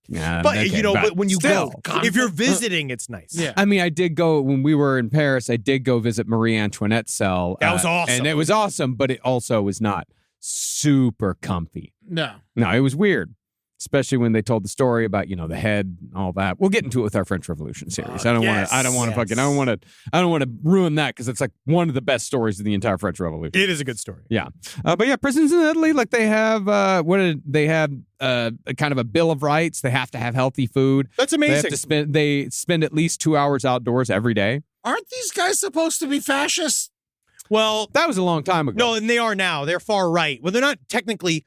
Yeah,
But,
okay,
but when you
still.
go, if you're visiting, it's nice.
Yeah.
I mean, I did go, when we were in Paris, I did go visit Marie Antoinette's cell.
That was awesome.
And it was awesome, but it also was not super comfy.
No,
it was weird. Especially when they told the story about, the head and all that. We'll get into it with our French Revolution series. I don't want to ruin that because it's like one of the best stories of the entire French Revolution.
It is a good story.
Yeah. But yeah, prisons in Italy, like they have, they have a kind of a bill of rights. They have to have healthy food.
That's amazing.
They spend at least 2 hours outdoors every day.
aren't these guys supposed to be fascists?
Well,
That was a long time ago.
no, and they are now. They're far right. Well, they're not technically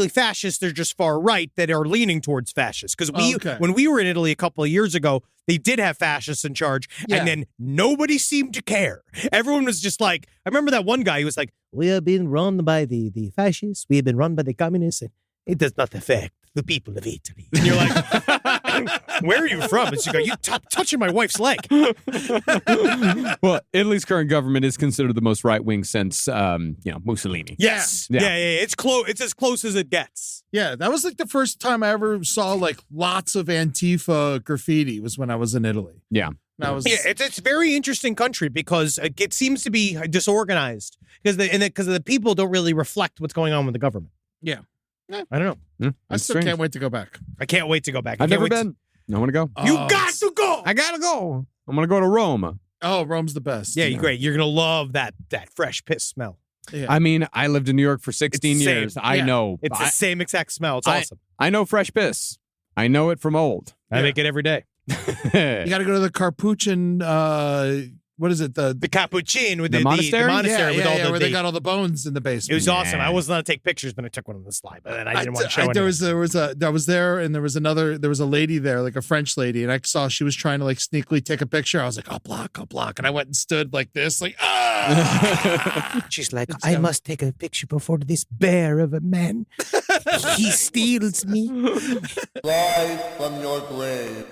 fascists. They're just far right that are leaning towards fascists. Because when we were in Italy a couple of years ago, they did have fascists in charge, and then nobody seemed to care. Everyone was just like, I remember that one guy who was like, "We have been run by the fascists. We have been run by the communists, and it does not affect the people of Italy." And you're like, Where are you from? And she go, you touching my wife's leg.
Well, Italy's current government is considered the most right-wing since, Mussolini.
Yes.
Yeah.
Yeah. It's close. It's as close as it gets.
Yeah, that was like the first time I ever saw like lots of Antifa graffiti was when I was in Italy.
Yeah.
That was
It's a very interesting country because it seems to be disorganized because the people don't really reflect what's going on with the government.
Yeah.
I don't know.
I still can't wait to go back.
I can't wait to go back.
I've never been. I want to go.
You got to go.
I gotta go. I'm gonna go to Rome.
Oh, Rome's the best.
Yeah, great. You're gonna love that fresh piss smell.
Yeah.
I mean, I lived in New York for 16
It's the
years.
same.
I know.
It's the same exact smell. It's awesome.
I know fresh piss. I know it from old.
I make it every day.
You got to go to the Carpuchin. What is it? The
Capuchin with
The monastery?
The monastery with all the
where they got all the bones in the basement.
It was awesome. I wasn't allowed to take pictures, but I took one on the slide. But then I didn't want to show
I
anyone.
was there, and there was a lady there, like a French lady, and I saw she was trying to like sneakily take a picture. I was like, I'll block, and I went and stood like this, like
She's like, I must take a picture before this bear of a man. He steals me.
Rise from your grave.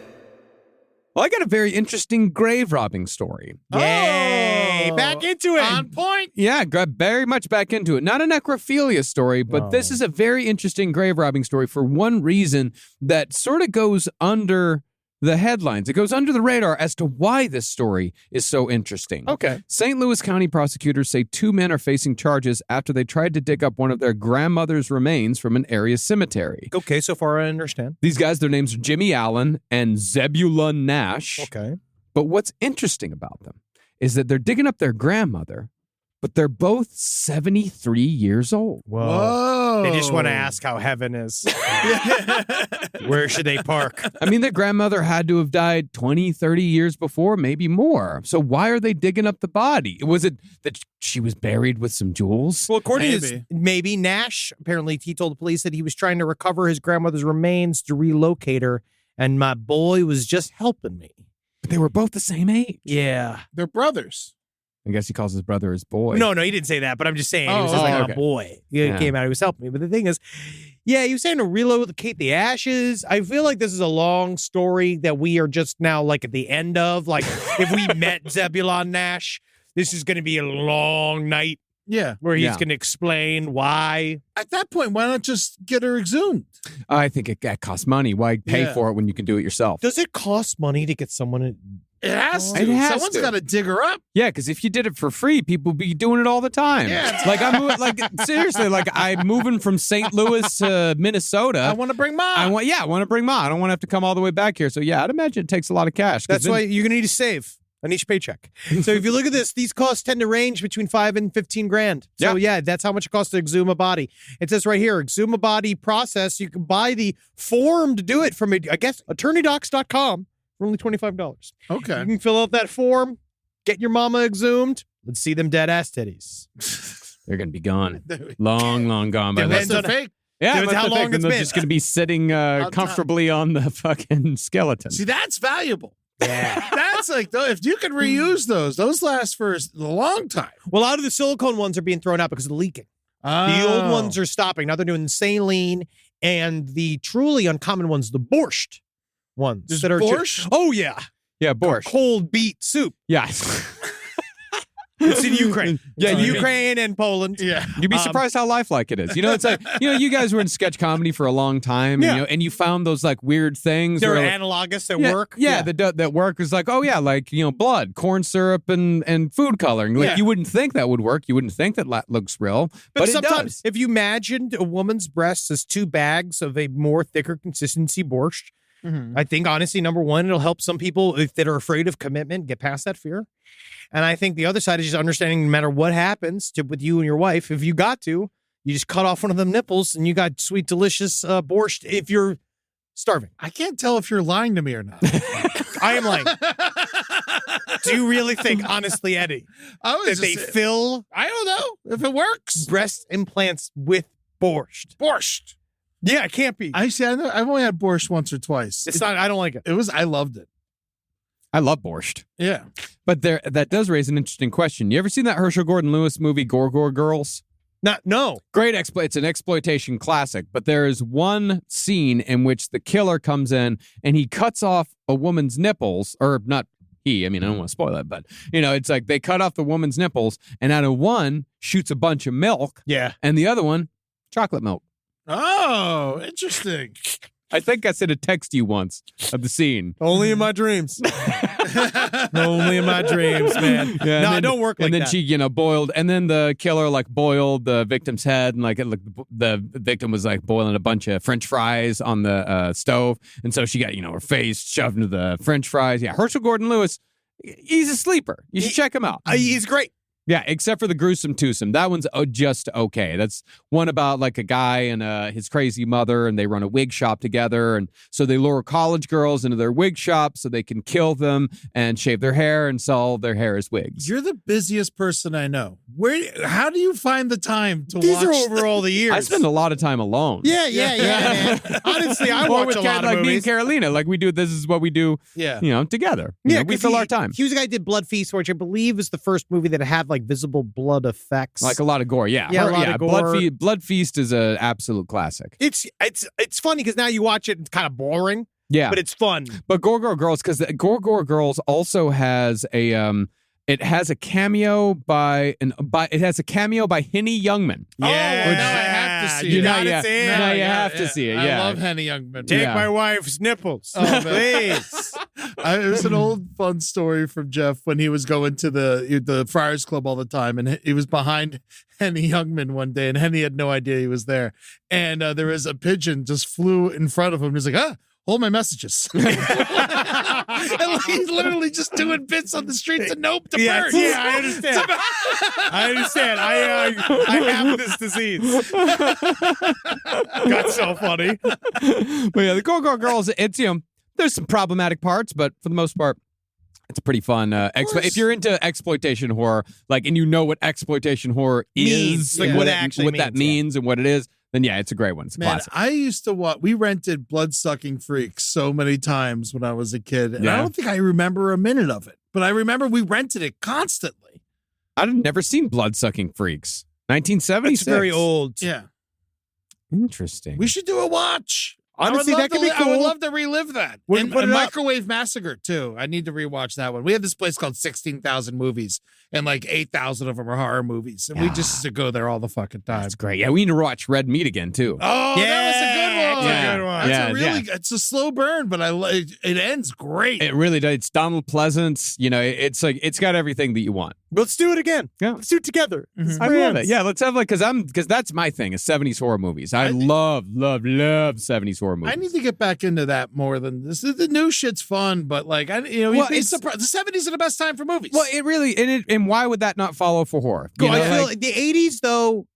Well, I got a very interesting grave robbing story.
Yay! Back into it.
on point.
Yeah, got very much back into it. Not a necrophilia story, but this is a very interesting grave robbing story for one reason that sort of goes under the headlines. It goes under the radar as to why this story is so interesting.
Okay.
St. Louis County prosecutors say 2 men are facing charges after they tried to dig up one of their grandmother's remains from an area cemetery.
Okay, so far I understand.
These guys, their names are Jimmy Allen and Zebulon Nash.
Okay.
But what's interesting about them is that they're digging up their grandmother, but they're both 73 years old.
Whoa.
They just want to ask how heaven is. Where should they park?
I mean, their grandmother had to have died 20, 30 years before, maybe more. So why are they digging up the body? Was it that she was buried with some jewels?
Well, according to maybe Nash, apparently he told the police that he was trying to recover his grandmother's remains to relocate her, and my boy was just helping me.
But they were both the same age.
Yeah.
They're brothers.
I guess he calls his brother his boy.
No, he didn't say that, but I'm just saying he was just like
okay.
my boy. He came out, he was helping me. But the thing is, yeah, he was saying to relocate the ashes. I feel like this is a long story that we are just now like at the end of. Like if we met Zebulon Nash, this is going to be a long night.
Yeah.
Where he's going to explain why.
At that point, why not just get her exhumed?
I think it costs money. Why pay for it when you can do it yourself?
Does it cost money to get someone?
It has to.
It has
Someone's
to.
got to dig her up.
Yeah, because if you did it for free, people would be doing it all the time.
Yeah.
Like seriously, like I'm moving from St. Louis to Minnesota.
I want to bring mom.
I want to bring mom. I don't want to have to come all the way back here. So yeah, I'd imagine it takes a lot of cash.
That's why you're going to need to save on each paycheck. So if you look at this, these costs tend to range between $5,000 and $15,000. So yeah, that's how much it costs to exhume a body. It says right here, exhume a body process. You can buy the form to do it from, I guess, attorneydocs.com for only $25.
Okay.
You can fill out that form, get your mama exhumed. Let's see them dead ass titties.
They're going to be gone. Long gone by
Unless
then.
they're fake.
Yeah,
Depends how long it's
they're
been.
just going to be sitting comfortably on the fucking skeleton.
See, that's valuable.
Yeah.
That's like, if you can reuse those last for a long time.
Well, out of the silicone ones are being thrown out because of the leaking. The old ones are stopping. Now they're doing the saline and the truly uncommon ones, the borscht ones.
There's
that are
borscht?
Oh, yeah.
Yeah, borscht.
Cold beet soup.
Yeah.
It's in Ukraine.
Yeah,
Ukraine and Poland.
Yeah.
You'd be surprised how lifelike it is. You know, it's like, you guys were in sketch comedy for a long time, and you found those like weird things.
They're
where, like,
analogous at work.
Yeah, that work is like, oh yeah, like, blood, corn syrup, and food coloring. Like, you wouldn't think that would work. You wouldn't think that looks real, but it
sometimes
does.
if you imagined a woman's breasts as 2 bags of a more thicker consistency borscht, I think honestly, number one, it'll help some people that are afraid of commitment get past that fear. And I think the other side is just understanding no matter what happens with you and your wife, if you got to, you just cut off one of them nipples and you got sweet, delicious borscht if you're starving.
I can't tell if you're lying to me or not.
I am lying. Do you really think, honestly, Eddie, that they fill
I don't know if it works.
breast implants with borscht?
Borscht.
Yeah, it can't be.
I've only had borscht once or twice.
It's not. I don't like it.
I loved it.
I love borscht.
Yeah.
But that does raise an interesting question. You ever seen that Herschel Gordon Lewis movie, Gorgor Girls?
No.
Great it's an exploitation classic, but there is one scene in which the killer comes in and he cuts off a woman's nipples, or not he, I mean, I don't want to spoil it, but it's like they cut off the woman's nipples, and out of one shoots a bunch of milk,
Yeah.
and the other one, chocolate milk.
Oh, interesting.
I think I sent a text to you once of the scene.
Only in my dreams. Only in my dreams, man.
Yeah,
no, don't work like
that. And then
that.
she, boiled, and then the killer boiled the victim's head, and the victim was boiling a bunch of French fries on the stove, and so she got her face shoved into the French fries. Yeah, Herschel Gordon Lewis, he's a sleeper. You should check him out.
He's great.
Yeah, except for the gruesome twosome. That one's just okay. That's one about a guy and his crazy mother, and they run a wig shop together. And so they lure college girls into their wig shop so they can kill them and shave their hair and sell their hair as wigs.
You're the busiest person I know. How do you find the time to
These
watch?
are over all the years.
I spend a lot of time alone.
Yeah, man. Honestly, I
Or
watch
with
a lot of
me and
movies.
Carolina. We do, this is what we do,
Yeah.
together.
Yeah,
We
'cause
fill our time.
He was the guy who did Blood Feast, which I believe is the first movie that had visible blood effects.
A lot of gore, yeah.
Yeah, a lot of gore.
Blood Feast is an absolute classic.
It's funny because now you watch it, it's kind of boring,
Yeah,
but it's fun.
but Gore Girls, because Gore Girls also has it has a cameo by Henny Youngman.
Oh, now I have to see it.
You
Now
gotta
you-
see it.
now you have to see it. Yeah,
I love Henny Youngman.
Take
Yeah.
my wife's nipples,
Oh, man.
please.
There's an old fun story from Jeff when he was going to the Friars Club all the time, and he was behind Henny Youngman one day, and Henny had no idea he was there. And there was a pigeon just flew in front of him. He's like, hold my messages. And he's literally just doing bits on the streets of Nope to
Yeah,
birds.
yeah, I understand. I understand. I have this disease. Got so funny.
But yeah, the Gore Girls, it's there's some problematic parts, but for the most part, it's a pretty fun. If you're into exploitation horror, and what exploitation horror
Means,
is,
like,
what
what it
it
actually
what that
means,
means and what it is, then yeah, it's a great one. It's a
Man,
classic.
I used to watch. We rented Blood-Sucking Freaks so many times when I was a kid, and I
Yeah.
don't think I remember a minute of it. But I remember we rented it constantly.
I've never seen Blood-Sucking Freaks. 1976.
It's very old.
Yeah,
Interesting.
we should do a watch.
Honestly,
I would
that could be
I would
cool.
love to relive that.
We
And
can put it up.
Microwave Massacre too. I need to rewatch that one. We have this place called 16,000 Movies, and 8,000 of them are horror movies, and we just used to go there all the fucking time.
That's great. Yeah, we need to watch Red Meat again too.
Oh, that was a good one.
that's a good one.
That's a really. It's a slow burn, but it ends great.
It really does. It's Donald Pleasance. It's got everything that you want.
Let's do it again.
Yeah.
Let's do it together.
Mhm.
I love it. Yeah, let's have because that's my thing is 70s horror movies. I love 70s horror movies.
I need to get back into that more than this. The new shit's fun, but you'd be surprised. The 70s are the best time for movies.
Well, it really and why would that not follow for horror? You know,
I feel like the 80s, though,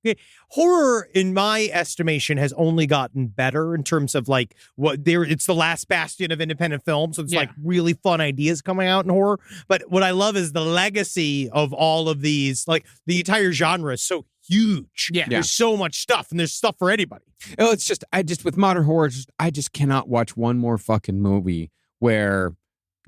horror, in my estimation, has only gotten better in terms of it's the last bastion of independent film. So it's really fun ideas coming out in horror. But what I love is the legacy of all of these, the entire genre is so huge.
Yeah.
There's so much stuff, and there's stuff for anybody.
it's just with modern horror, I just cannot watch one more fucking movie where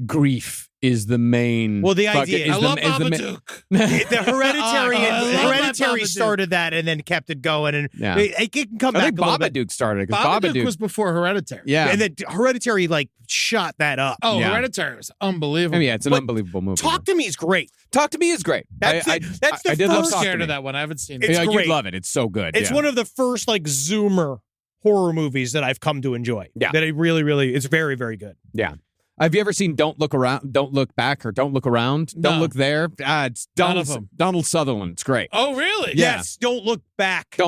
grief is the main.
Well, the
fucking-
idea-
is
I
the-
love
is the
Babadook.
The Hereditary,
I love
Hereditary
Babadook.
started that and then kept it going, and
Yeah.
it can come
I
back
think
a little bit.
Babadook started because
Babadook was before Hereditary.
yeah.
And then Hereditary shot that up.
Oh,
Yeah.
Hereditary was unbelievable.
I mean, yeah, it's an
But
unbelievable movie.
Talk to Me is great.
Talk to Me is great.
That's
I
it. That's the
I did love
first-
Talk to
scared
Me.
of that one. I haven't seen
It's
it.
great.
You'd love it. It's so good.
It's one of the first Zoomer horror movies that I've come to enjoy.
Yeah.
That it really, it's very, very good.
Yeah. Have you ever seen Don't Look Around, Don't Look Back, or Don't Look Around?
No.
Don't Look There? It's
None of them.
Donald Sutherland. It's great.
Oh, really?
Yeah.
Yes, Don't Look Back.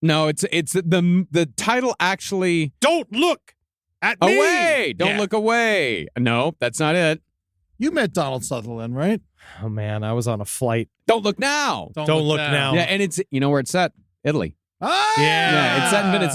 No, it's the title actually.
Don't look at me.
Away! Don't
Yeah.
look away. No, that's not it.
You met Donald Sutherland, right?
Oh man, I was on a flight.
Don't look now.
Don't look now.
Yeah, and it's where it's set? Italy.
Ah!
Yeah, it's set in Venice.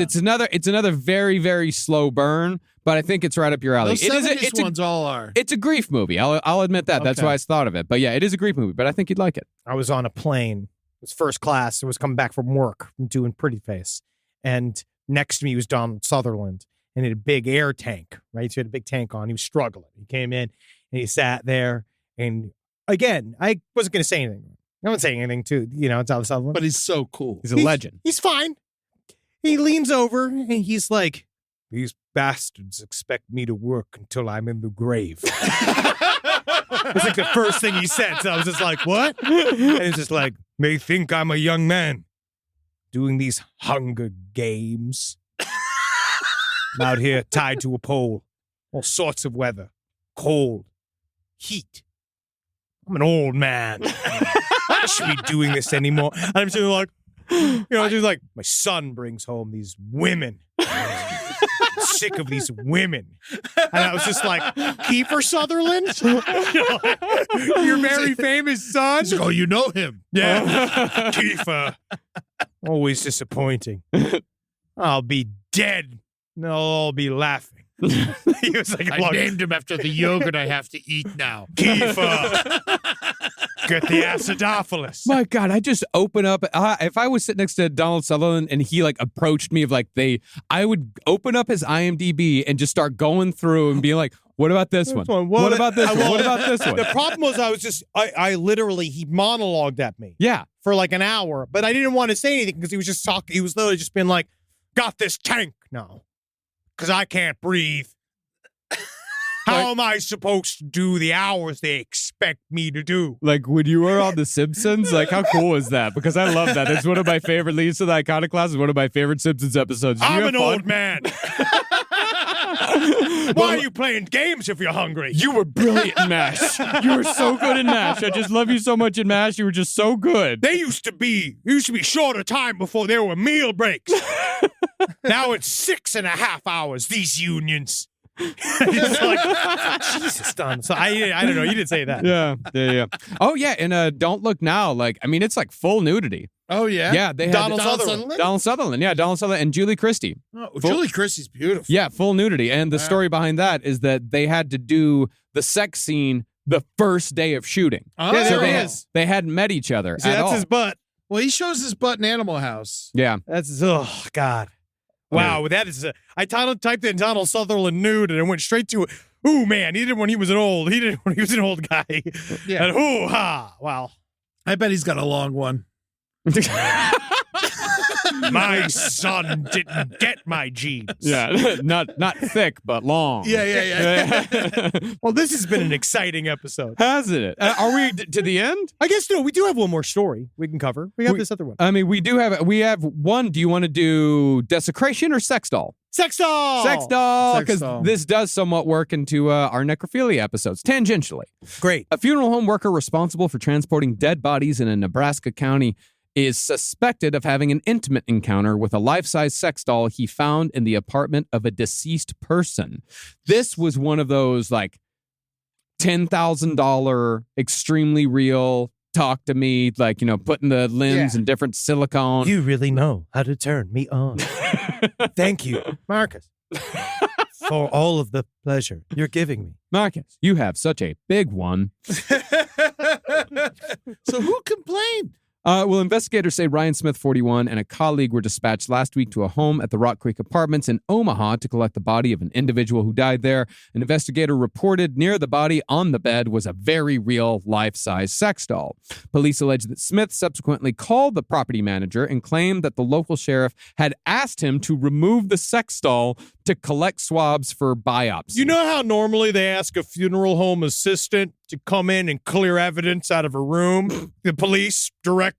It's another very, very slow burn, but I think it's right up your alley.
Those 70s ones all are.
It's a grief movie. I'll admit that. That's
Okay.
why I thought of it. But yeah, it is a grief movie. But I think you'd like it.
I was on a plane. It was first class. I was coming back from work from doing Pretty Face, and next to me was Donald Sutherland, and he had a big air tank. Right, so he had a big tank on. He was struggling. He came in and he sat there, and again, I wasn't going to say anything. No one's saying anything to, Donald Sutherland.
But he's so cool.
He's a legend.
He's fine. He leans over and he's like, these bastards expect me to work until I'm in the grave. It's like the first thing he said. So I was just like, what? And it's just like, they think I'm a young man doing these Hunger Games. I'm out here tied to a pole. All sorts of weather. Cold. Heat. I'm an old man. I shouldn't be doing this anymore. And I'm sitting like, just like, my son brings home these women. I'm sick of these women. And I was just like, Kiefer Sutherland? Your very famous son?
He's like, oh, you know him.
Yeah. Kiefer. Always disappointing. I'll be dead. They'll all be laughing. He was like,
I named him after the yogurt I have to eat now.
Kiefer. Get the acidophilus.
My God, I just open up. If I was sitting next to Donald Sutherland and he like approached me I would open up his IMDb and just start going through and being like, what about this one? What about this one? What about this one?
The problem was I literally, he monologued at me.
Yeah.
For like an hour, but I didn't want to say anything because he was just talking. He was literally just being like, got this tank now because I can't breathe. How am I supposed to do the hours they expect me to do?
Like when you were on The Simpsons, like how cool is that? Because I love that. It's one of my favorite leads to the Iconoclast. Is one of my favorite Simpsons episodes.
I'm an old man. Why are you playing games if you're hungry?
You were brilliant in MASH. You were so good in MASH. I just love you so much in MASH. You were just so good.
They used to be shorter time before there were meal breaks. Now it's 6.5 hours, these unions. It's like, Jesus, Don. So I don't know. You didn't say that.
Yeah. Oh, yeah. And Don't Look Now. It's like full nudity.
Oh, yeah?
Yeah. They had
Donald Sutherland?
Donald Sutherland. Yeah, Donald Sutherland and Julie Christie.
Oh, Julie Christie's beautiful.
Yeah, full nudity. And the story behind that is that they had to do the sex scene the first day of shooting.
Oh,
yeah, there
so
he is.
They hadn't met each other
See,
at
that's
all.
his butt.
Well, he shows his butt in Animal House.
Yeah.
That's, oh, God. Wow, that is. I typed in Donald Sutherland nude, and it went straight to, ooh, man, he did when he was an old guy.
Yeah.
And ooh, ha, wow.
I bet he's got a long one.
My son didn't get my genes.
Yeah, not thick, but long.
Yeah.
Well, this has been an exciting episode.
Hasn't it? Are we to the end?
I guess no. We do have one more story we can cover. We have this other one.
I mean, we have one. Do you want to do desecration or sex doll?
Sex doll.
Sex doll,
Sex
because
doll.
this does somewhat work into our necrophilia episodes, tangentially.
Great.
A funeral home worker responsible for transporting dead bodies in a Nebraska county is suspected of having an intimate encounter with a life-size sex doll he found in the apartment of a deceased person. This was one of those $10,000 extremely real, talk to me, putting the limbs in different silicone.
You really know how to turn me on. Thank you, Marcus, for all of the pleasure you're giving me.
Marcus, you have such a big one.
So who complained?
Well, investigators say Ryan Smith, 41, and a colleague were dispatched last week to a home at the Rock Creek Apartments in Omaha to collect the body of an individual who died there. An investigator reported near the body on the bed was a very real life-size sex doll. Police allege that Smith subsequently called the property manager and claimed that the local sheriff had asked him to remove the sex doll to collect swabs for biopsy.
You know how normally they ask a funeral home assistant to come in and clear evidence out of a room? The police directly?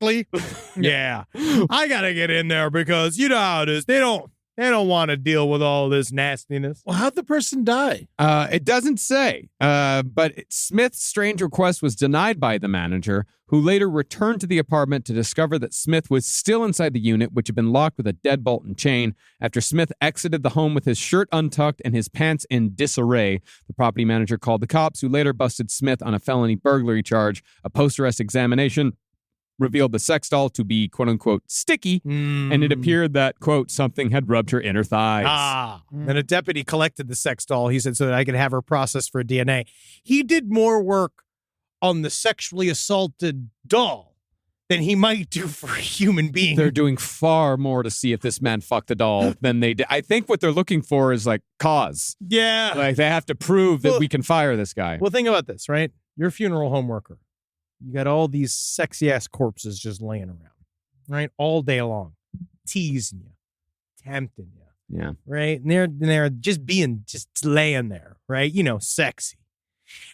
Yeah. I got to get in there because you know how it is. They don't want to deal with all this nastiness.
Well, how'd the person die?
It doesn't say, but Smith's strange request was denied by the manager, who later returned to the apartment to discover that Smith was still inside the unit, which had been locked with a deadbolt and chain. After Smith exited the home with his shirt untucked and his pants in disarray, the property manager called the cops, who later busted Smith on a felony burglary charge. A post-arrest examination revealed the sex doll to be, quote-unquote, sticky, and it appeared that, quote, something had rubbed her inner thighs.
And a deputy collected the sex doll, he said, so that I could have her processed for DNA. He did more work on the sexually assaulted doll than he might do for a human being.
They're doing far more to see if this man fucked the doll than they did. I think what they're looking for is, cause.
Yeah.
They have to prove that we can fire this guy.
Well, think about this, right? You're a funeral home worker. you got all these sexy ass corpses just laying around, right, all day long, teasing you, tempting you.
Yeah.
Right. And they're just laying there. Right. You know, sexy.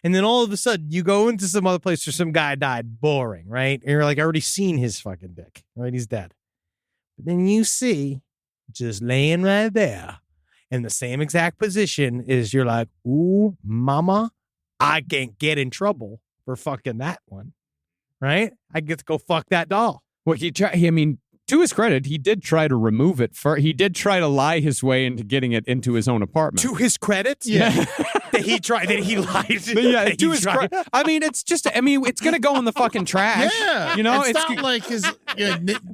And then all of a sudden you go into some other place where some guy died. Boring. Right. And you're like, I already seen his fucking dick. Right. He's dead. But then you see just laying right there in the same exact position is you're like, ooh, mama, I can't get in trouble for fucking that one. Right. I get to go fuck that doll.
Well, to his credit, he did try to remove it. He did try to lie his way into getting it into his own apartment.
To his credit?
Yeah.
That he lied.
Yeah, to his credit. I mean, it's going to go in the fucking trash.
Yeah.
You know,
it's not like his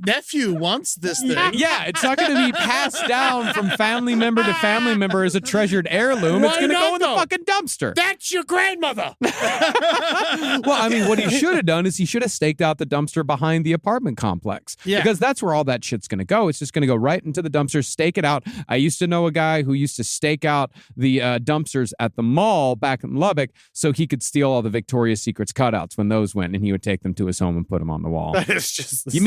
nephew wants this thing.
Yeah, it's not going to be passed down from family member to family member as a treasured heirloom. It's going to go in the fucking dumpster.
That's your grandmother.
Well, I mean, what he should have done is he should have staked out the dumpster behind the apartment complex.
Yeah.
Because that's where all that shit's going to go. It's just going to go right into the dumpster, stake it out. I used to know a guy who used to stake out the dumpsters at the mall back in Lubbock so he could steal all the Victoria's Secrets cutouts when those went, and he would take them to his home and put them on the wall.
That is just
you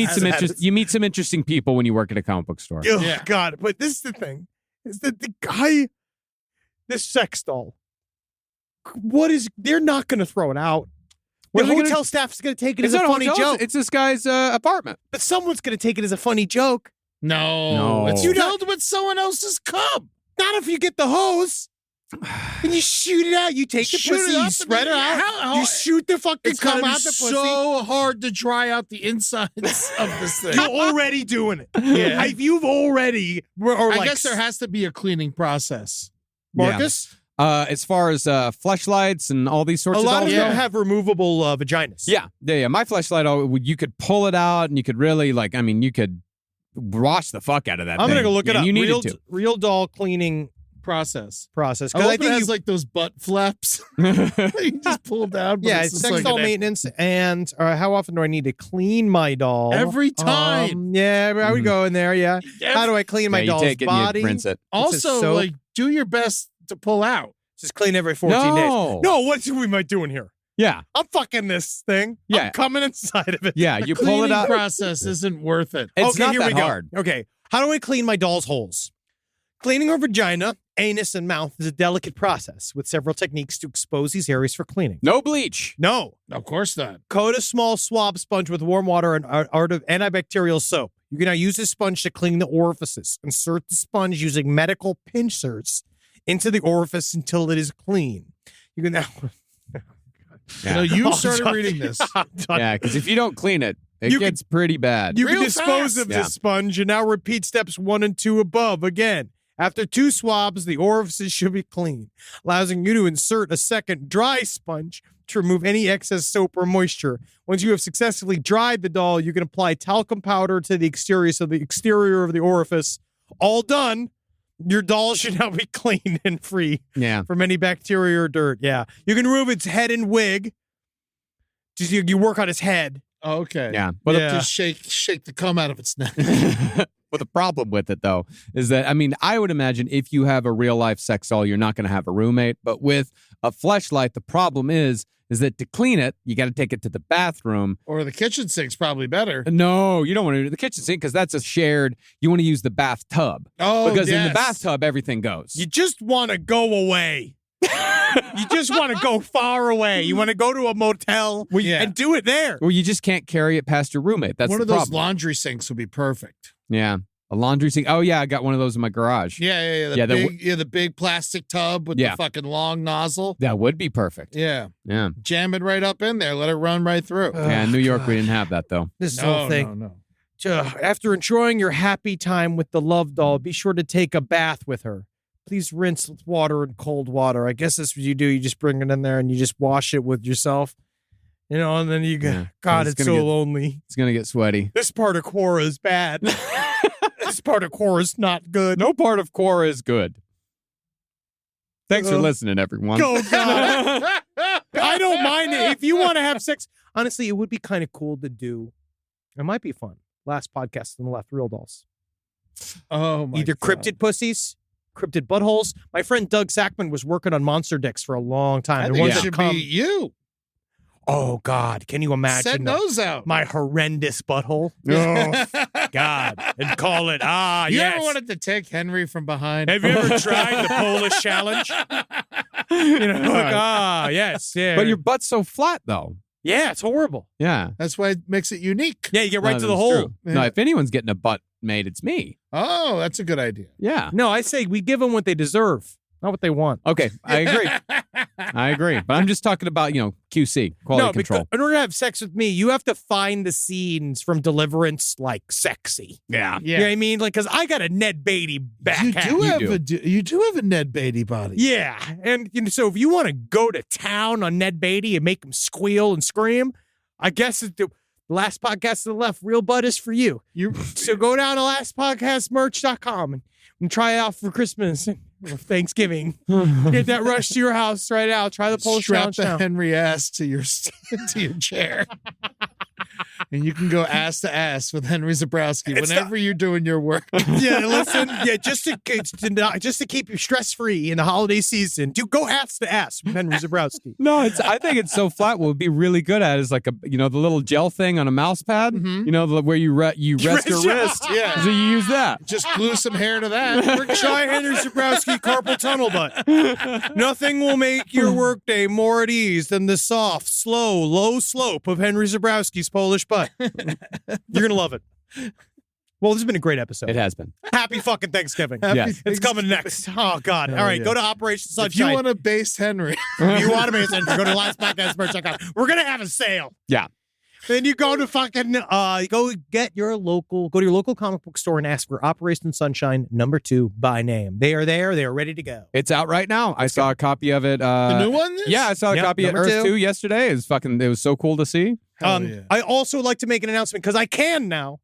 meet some interesting people when you work at a comic book store.
Oh,
Yeah.
God. But this is the thing, is that the guy, this sex doll, they're not going to throw it out.
What
The
are they
hotel
gonna-
staff is going to take it
It's
as a
not
funny
hotel,
joke.
It's this guy's apartment.
But someone's going to take it as a funny joke.
No. It's
You
filled with someone else's cum.
Not if you get the hose. And you shoot it out. You take the
Shoot it
pussy,
up
you
and
spread it
then-
out.
how-
You shoot the fucking
It's
cum
gonna be
out the pussy.
so hard to dry out the insides of this thing.
You're already doing it.
Yeah.
If you've already,
I guess there has to be a cleaning process.
Marcus,
As far as fleshlights and all these sorts
a
of
lot of
dolls
them
go.
have removable vaginas.
Yeah. My fleshlight, you could pull it out and you could really you could wash the fuck out of that
I'm
thing.
going to go look it
And
up.
You needed to.
Real doll cleaning
Process.
process.
I
Because
hope
I
it
think
has like those butt flaps. You just pull down. But
yeah,
it's
it's
just
sex
like
doll maintenance. And how often do I need to clean my doll?
Every time.
Yeah, I would go in there. Yeah. How do I clean my
you
doll's
take it and
body?
you rinse it.
Also,
soap.
like, do your best to pull out.
Just clean every 14
No.
days. No, what am I doing here?
Yeah.
I'm fucking this thing.
Yeah.
I'm coming inside of it.
Yeah, you pull it
Cleaning
out.
process isn't worth it.
It's
okay,
not
here
that
we go.
hard.
Okay. How do I clean my doll's holes? Cleaning her vagina, anus, and mouth is a delicate process with several techniques to expose these areas for cleaning.
No bleach.
No.
Of course not.
Coat a small swab sponge with warm water and antibacterial soap. You can now use this sponge to clean the orifices. Insert the sponge using medical pincers into the orifice until it is clean. You can now...
You know, you
I'm
started
done.
reading this.
I'm done.
Yeah, because if you don't clean it, it
You can-
gets pretty bad.
You can
Real
dispose
fast.
of
Yeah.
the sponge and now repeat steps 1 and 2 above again. After 2 swabs, the orifices should be clean, allowing you to insert a second dry sponge to remove any excess soap or moisture. Once you have successfully dried the doll, you can apply talcum powder to the exterior of the orifice. All done. Your doll should now be clean and free
Yeah.
from any bacteria or dirt. Yeah. You can remove its head and wig. Just you work on its head.
Okay.
Yeah.
But
But just shake the cum out of its neck.
Well, the problem with it, though, is that, I would imagine if you have a real life sex doll, you're not going to have a roommate. But with a fleshlight, the problem is that to clean it, you got to take it to the bathroom.
Or the kitchen sink's probably better.
No, you don't want to do the kitchen sink because that's a shared. You want to use the bathtub.
Oh,
Because in the
yes.
bathtub, everything goes.
You just want to go away. You just want to go far away. You want to go to a motel
Yeah.
and do it there.
Well, you just can't carry it past your roommate. That's
One
the
of those
problem.
laundry sinks would be perfect.
Yeah. A laundry sink. Oh, yeah. I got one of those in my garage.
Yeah. The big plastic tub with
Yeah.
the fucking long nozzle.
That would be perfect.
Yeah.
Yeah.
Jam it right up in there. Let it run right through.
Yeah. In New York, we didn't have that, though.
This whole thing.
No.
After enjoying your happy time with the love doll, be sure to take a bath with her. Please rinse with water and cold water. I guess that's what you do. You just bring it in there and you just wash it with yourself. You know, and then you go,
Yeah.
God,
It's
it's
gonna
so
get-
lonely.
It's going to get sweaty.
This part of Quora is bad. This part of Quora is not good.
No part of Quora is good. Thanks for
Ugh.
listening, everyone.
Oh, God. I don't mind it. If you want to have sex, honestly, it would be kind of cool to do. It might be fun. Last podcast on the left, real dolls.
Oh, my
Either
God.
cryptid pussies, cryptid buttholes. My friend Doug Sackman was working on monster dicks for a long time.
I
The
think
ones
it
that
should
come-
be you.
Oh, God. Can you imagine?
Set nose out.
My horrendous butthole. Oh, God. And call it,
You
yes.
ever wanted to take Henry from behind?
Have you ever tried the Polish challenge? Yes. Yeah.
But your butt's so flat, though.
Yeah, it's horrible.
Yeah.
That's why it makes it unique.
Yeah, you get right
No,
to the
that's
hole.
true. No, if anyone's getting a butt made, it's me.
Oh, that's a good idea.
Yeah.
No, I say we give them what they deserve, not what they want.
Okay, I agree. I agree. But I'm just talking about, QC, quality control.
Because in order to have sex with me, you have to find the scenes from Deliverance like sexy.
Yeah.
You know what I mean? Like, because I got a Ned Beatty back.
You
half.
do have a Ned Beatty body.
Yeah. And so if you want to go to town on Ned Beatty and make him squeal and scream, I guess it's the last podcast to the left, Real Butt is for you. So go down to lastpodcastmerch.com and try it out for Christmas or Thanksgiving. Get that rush to your house right now. Try the Polish
Strap
challenge
the
now.
Henry ass to your chair. And you can go ass to ass with Henry Zabrowski whenever you're doing your work.
Yeah, listen. Yeah, just to keep you stress free in the holiday season, go ass to ass with Henry Zabrowski.
No, I think it's so flat. What would be really good at is like the little gel thing on a mouse pad. Where you rest your wrist.
Yeah.
So you use that.
Just glue some hair to that.
Try Henry Zabrowski carpal tunnel butt. Nothing will make your workday more at ease than the soft, slow, low slope of Henry Zabrowski's Polish butt. You're gonna love it. Well, this has been a great episode.
It has been.
Happy fucking Thanksgiving.
Yes.
It's coming next. Oh, God. All right, go to Operation Sunshine.
If you want to base Henry.
If you want to base Henry, go to lastpodcastmerch.com. We're going to have a sale.
Yeah.
Then you go to fucking, go to your local comic book store and ask for Operation Sunshine #2 by name. They are there. They are ready to go.
It's out right now. I saw a copy of it.
The new one?
Yeah, I saw a copy of Earth 2 yesterday. It was so cool to see.
Yeah.
I also like to make an announcement because I can now.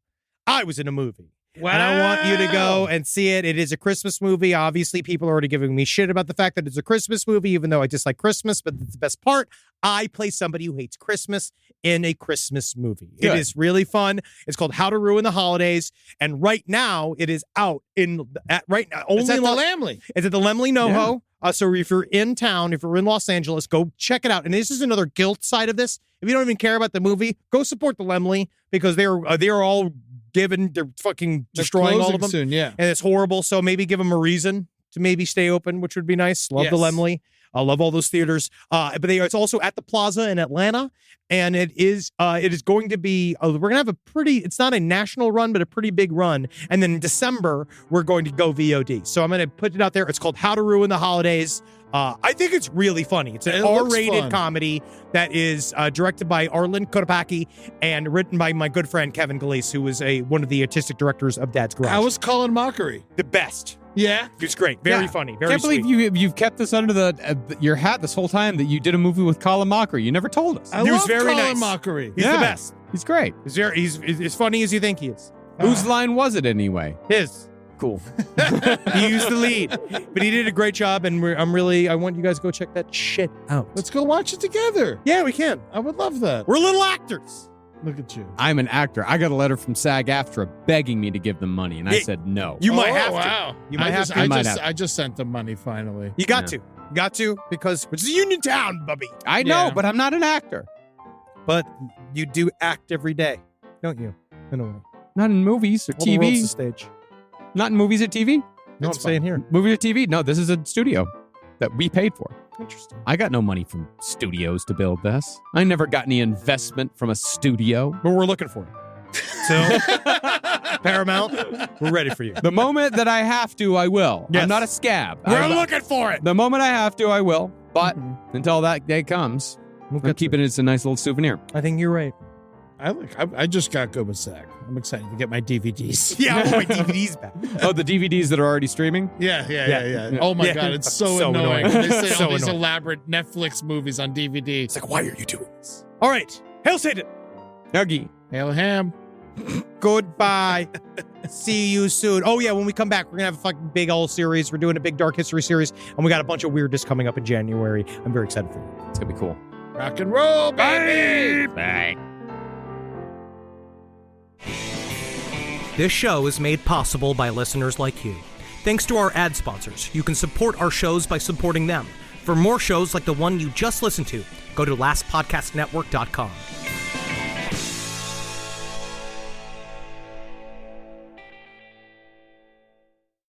I was in a movie.
Wow.
And I want you to go and see it. It is a Christmas movie. Obviously, people are already giving me shit about the fact that it's a Christmas movie, even though I dislike Christmas. But the best part, I play somebody who hates Christmas in a Christmas movie.
Good.
It is really fun. It's called How to Ruin the Holidays. And right now, it is out right now. Only
It's at
in
the Lamley.
It's at the Lemley NoHo. So if you're in town, if you're in Los Angeles, go check it out. And this is another guilt side of this. If you don't even care about the movie, go support the Lemley because they're all given. They're fucking destroying all of them.
Soon, yeah.
And it's horrible. So maybe give them a reason to maybe stay open, which would be nice. Love the Lemley. I love all those theaters. But it's also at the Plaza in Atlanta. And it is going to be, we're going to have it's not a national run, but a pretty big run. And then in December, we're going to go VOD. So I'm going to put it out there. It's called How to Ruin the Holidays. I think it's really funny. It's an R-rated comedy that is directed by Arlen Kodapaki and written by my good friend Kevin Galise, who was one of the artistic directors of Dad's Garage.
I was calling Mockery.
The best.
Yeah.
It's great. Very funny. Very
Can't
sweet.
believe you've kept this under your hat this whole time that you did a movie with Colin Mockery. You never told us.
I
He was
love
very
Colin
nice.
Mockery.
He's the best.
He's great.
He's as funny as you think he is.
Whose line was it anyway?
His. Cool. He used the lead, but he did a great job, and I want you guys to go check that shit out.
Let's go watch it together.
Yeah, we can.
I would love that.
We're little actors.
Look at you.
I'm an actor. I got a letter from SAG-AFTRA begging me to give them money, and I said no.
You might have to.
Wow.
You might have to.
I just sent them money finally.
You got to. You got to, because it's a union town, Bubby.
I know,
Yeah.
but I'm not an actor.
But you do act every day, don't you? In a way.
Not in movies or
All the world's
TV.
a stage.
Not in movies or TV.
No, I'm saying here.
Movies or TV? No, this is a studio that we paid for.
Interesting.
I got no money from studios to build this. I never got any investment from a studio.
But we're looking for it. So, Paramount, we're ready for you.
The moment that I have to, I will.
Yes.
I'm not a scab.
We're looking for it.
The moment I have to, I will. But until that day comes, I'm keeping it as a nice little souvenir.
I think you're right.
I just got good with SAG. I'm excited to get my DVDs.
Yeah, I want my DVDs back.
Oh, the DVDs that are already streaming?
Yeah. Oh my God, it's so annoying. They say all these elaborate Netflix movies on DVD.
It's like, why are you doing this? All right. Hail Satan.
Huggy.
Hail ham.
Goodbye. See you soon. Oh, yeah, when we come back, we're going to have a fucking big old series. We're doing a big Dark History series, and we got a bunch of weirdness coming up in January. I'm very excited for you.
It's going to be cool.
Rock and roll, baby.
Bye.
This show is made possible by listeners like you. Thanks to our ad sponsors, you can support our shows by supporting them. For more shows like the one you just listened to, go to lastpodcastnetwork.com.